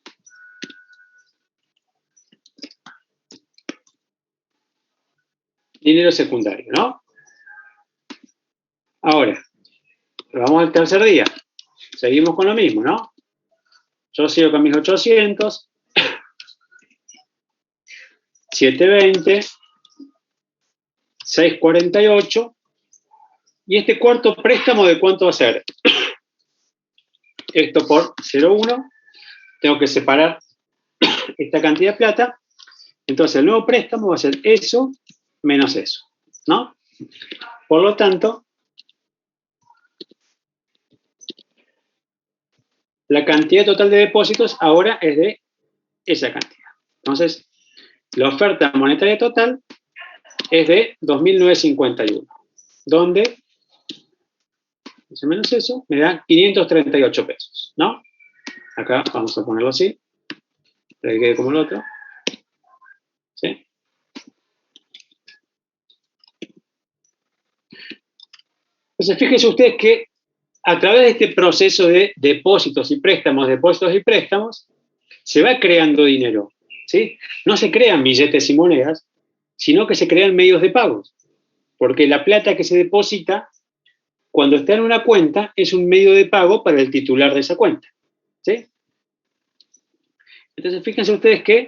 dinero secundario, ¿no? Ahora, vamos al tercer día. Seguimos con lo mismo, ¿no? Yo sigo con mis 800, 720, 648, Y este cuarto préstamo, ¿de cuánto va a ser? Esto por 0,1. Tengo que separar esta cantidad de plata. Entonces, el nuevo préstamo va a ser eso menos eso, ¿no? Por lo tanto, la cantidad total de depósitos ahora es de esa cantidad. Entonces, la oferta monetaria total es de 2.951, donde, más o menos eso, me da 538 pesos, ¿no? Acá vamos a ponerlo así, para que quede como el otro. ¿Sí? Entonces, fíjense ustedes que a través de este proceso de depósitos y préstamos, se va creando dinero, ¿sí? No se crean billetes y monedas, sino que se crean medios de pagos, porque la plata que se deposita cuando está en una cuenta es un medio de pago para el titular de esa cuenta, ¿sí? Entonces, fíjense ustedes que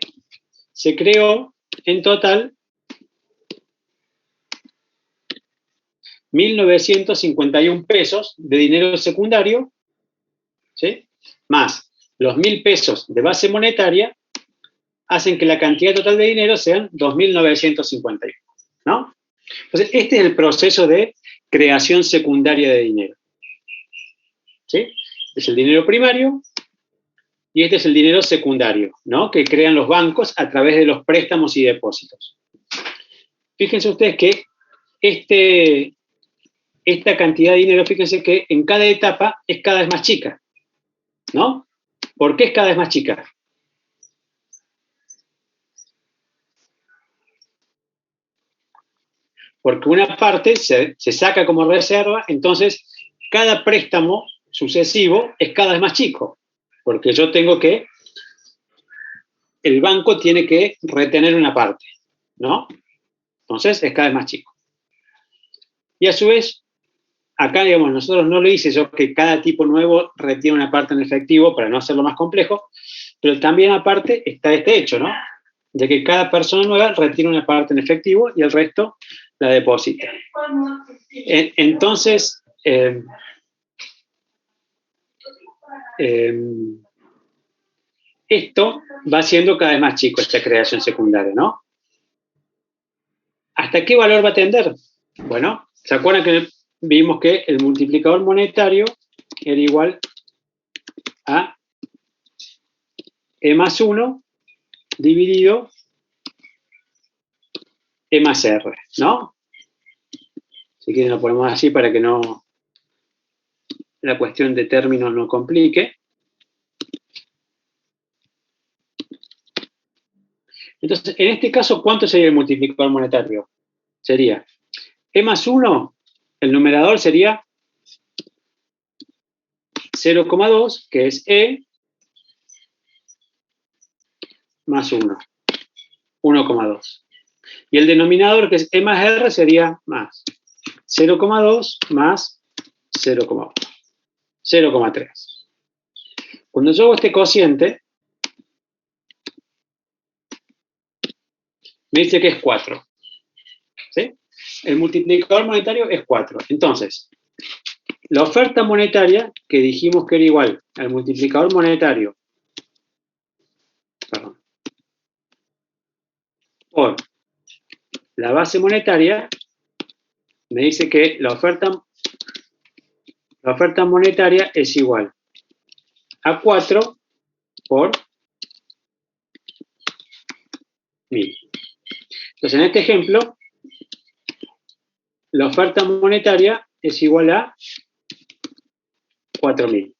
se creó en total 1.951 pesos de dinero secundario, ¿sí? Más los 1.000 pesos de base monetaria, hacen que la cantidad total de dinero sean 2.951, ¿no? Entonces, este es el proceso de creación secundaria de dinero, ¿sí? Es el dinero primario y este es el dinero secundario, ¿no? Que crean los bancos a través de los préstamos y depósitos. Fíjense ustedes que esta cantidad de dinero, fíjense que en cada etapa es cada vez más chica, ¿no? ¿Por qué es cada vez más chica? Porque una parte se saca como reserva, entonces cada préstamo sucesivo es cada vez más chico, porque el banco tiene que retener una parte, ¿no? Entonces es cada vez más chico. Y a su vez, acá, digamos, nosotros no lo hice yo que cada tipo nuevo retiene una parte en efectivo para no hacerlo más complejo, pero también aparte está este hecho, ¿no? De que cada persona nueva retiene una parte en efectivo y el resto la deposita. Entonces, esto va siendo cada vez más chico, esta creación secundaria, ¿no? ¿Hasta qué valor va a tender? Bueno, ¿se acuerdan que vimos que el multiplicador monetario era igual a E más 1 dividido E más R, ¿no? Si quieren lo ponemos así para que no la cuestión de términos no complique. Entonces, en este caso, ¿cuánto sería el multiplicador monetario? Sería E más 1, el numerador sería 0,2, que es E, más 1, 1,2. Y el denominador, que es E más R, sería más 0,2 más 0,1, 0,3. Cuando yo hago este cociente, me dice que es 4. ¿Sí? El multiplicador monetario es 4. Entonces, la oferta monetaria, que dijimos que era igual al multiplicador monetario, por la base monetaria, me dice que la oferta monetaria es igual a 4 por 1.000. Entonces, en este ejemplo, la oferta monetaria es igual a 4.000.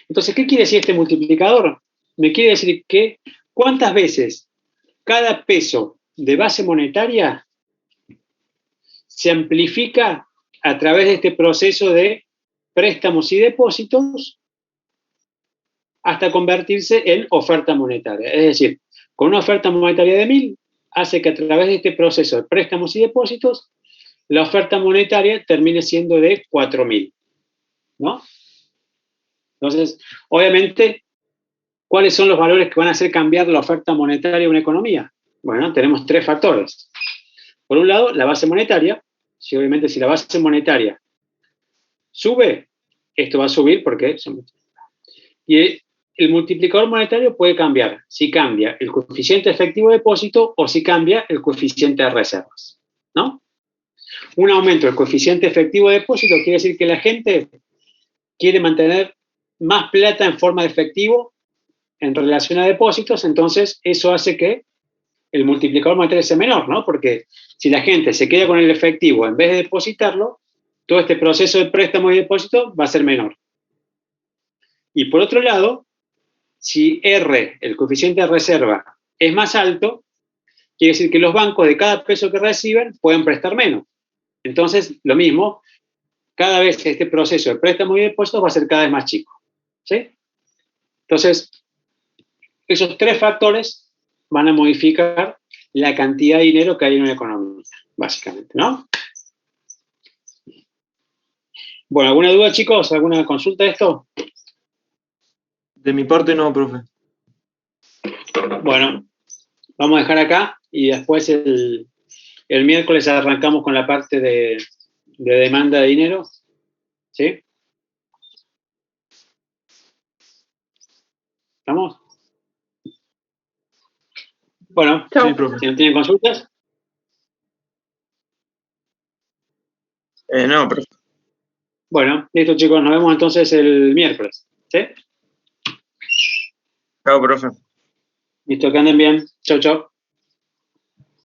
Entonces, ¿qué quiere decir este multiplicador? Me quiere decir que cuántas veces cada peso de base monetaria se amplifica a través de este proceso de préstamos y depósitos hasta convertirse en oferta monetaria. Es decir, con una oferta monetaria de 1.000, hace que a través de este proceso de préstamos y depósitos, la oferta monetaria termine siendo de 4.000, ¿no? Entonces, obviamente, ¿cuáles son los valores que van a hacer cambiar la oferta monetaria de una economía? Bueno, tenemos 3 factores. Por un lado, la base monetaria, Si obviamente si la base monetaria sube, esto va a subir porque se multiplica. Y el multiplicador monetario puede cambiar si cambia el coeficiente efectivo de depósito o si cambia el coeficiente de reservas, ¿no? Un aumento del coeficiente efectivo de depósito quiere decir que la gente quiere mantener más plata en forma de efectivo en relación a depósitos, entonces eso hace que el multiplicador monetario sea menor, ¿no? Porque si la gente se queda con el efectivo en vez de depositarlo, todo este proceso de préstamo y depósito va a ser menor. Y por otro lado, si R, el coeficiente de reserva, es más alto, quiere decir que los bancos de cada peso que reciben pueden prestar menos. Entonces, lo mismo, cada vez este proceso de préstamo y depósitos va a ser cada vez más chico. ¿Sí? Entonces, esos tres factores van a modificar la cantidad de dinero que hay en una economía, básicamente, ¿no? Bueno, ¿alguna duda, chicos? ¿Alguna consulta de esto? De mi parte no, profe. Bueno, vamos a dejar acá y después el miércoles arrancamos con la parte de demanda de dinero. ¿Sí? ¿Estamos? Bueno, Chau. Sí, profe. si no tienen consultas. No, profe. Bueno, listo, chicos, nos vemos entonces el miércoles. ¿Sí? Chao, profe. Listo, que anden bien. Chau, chau.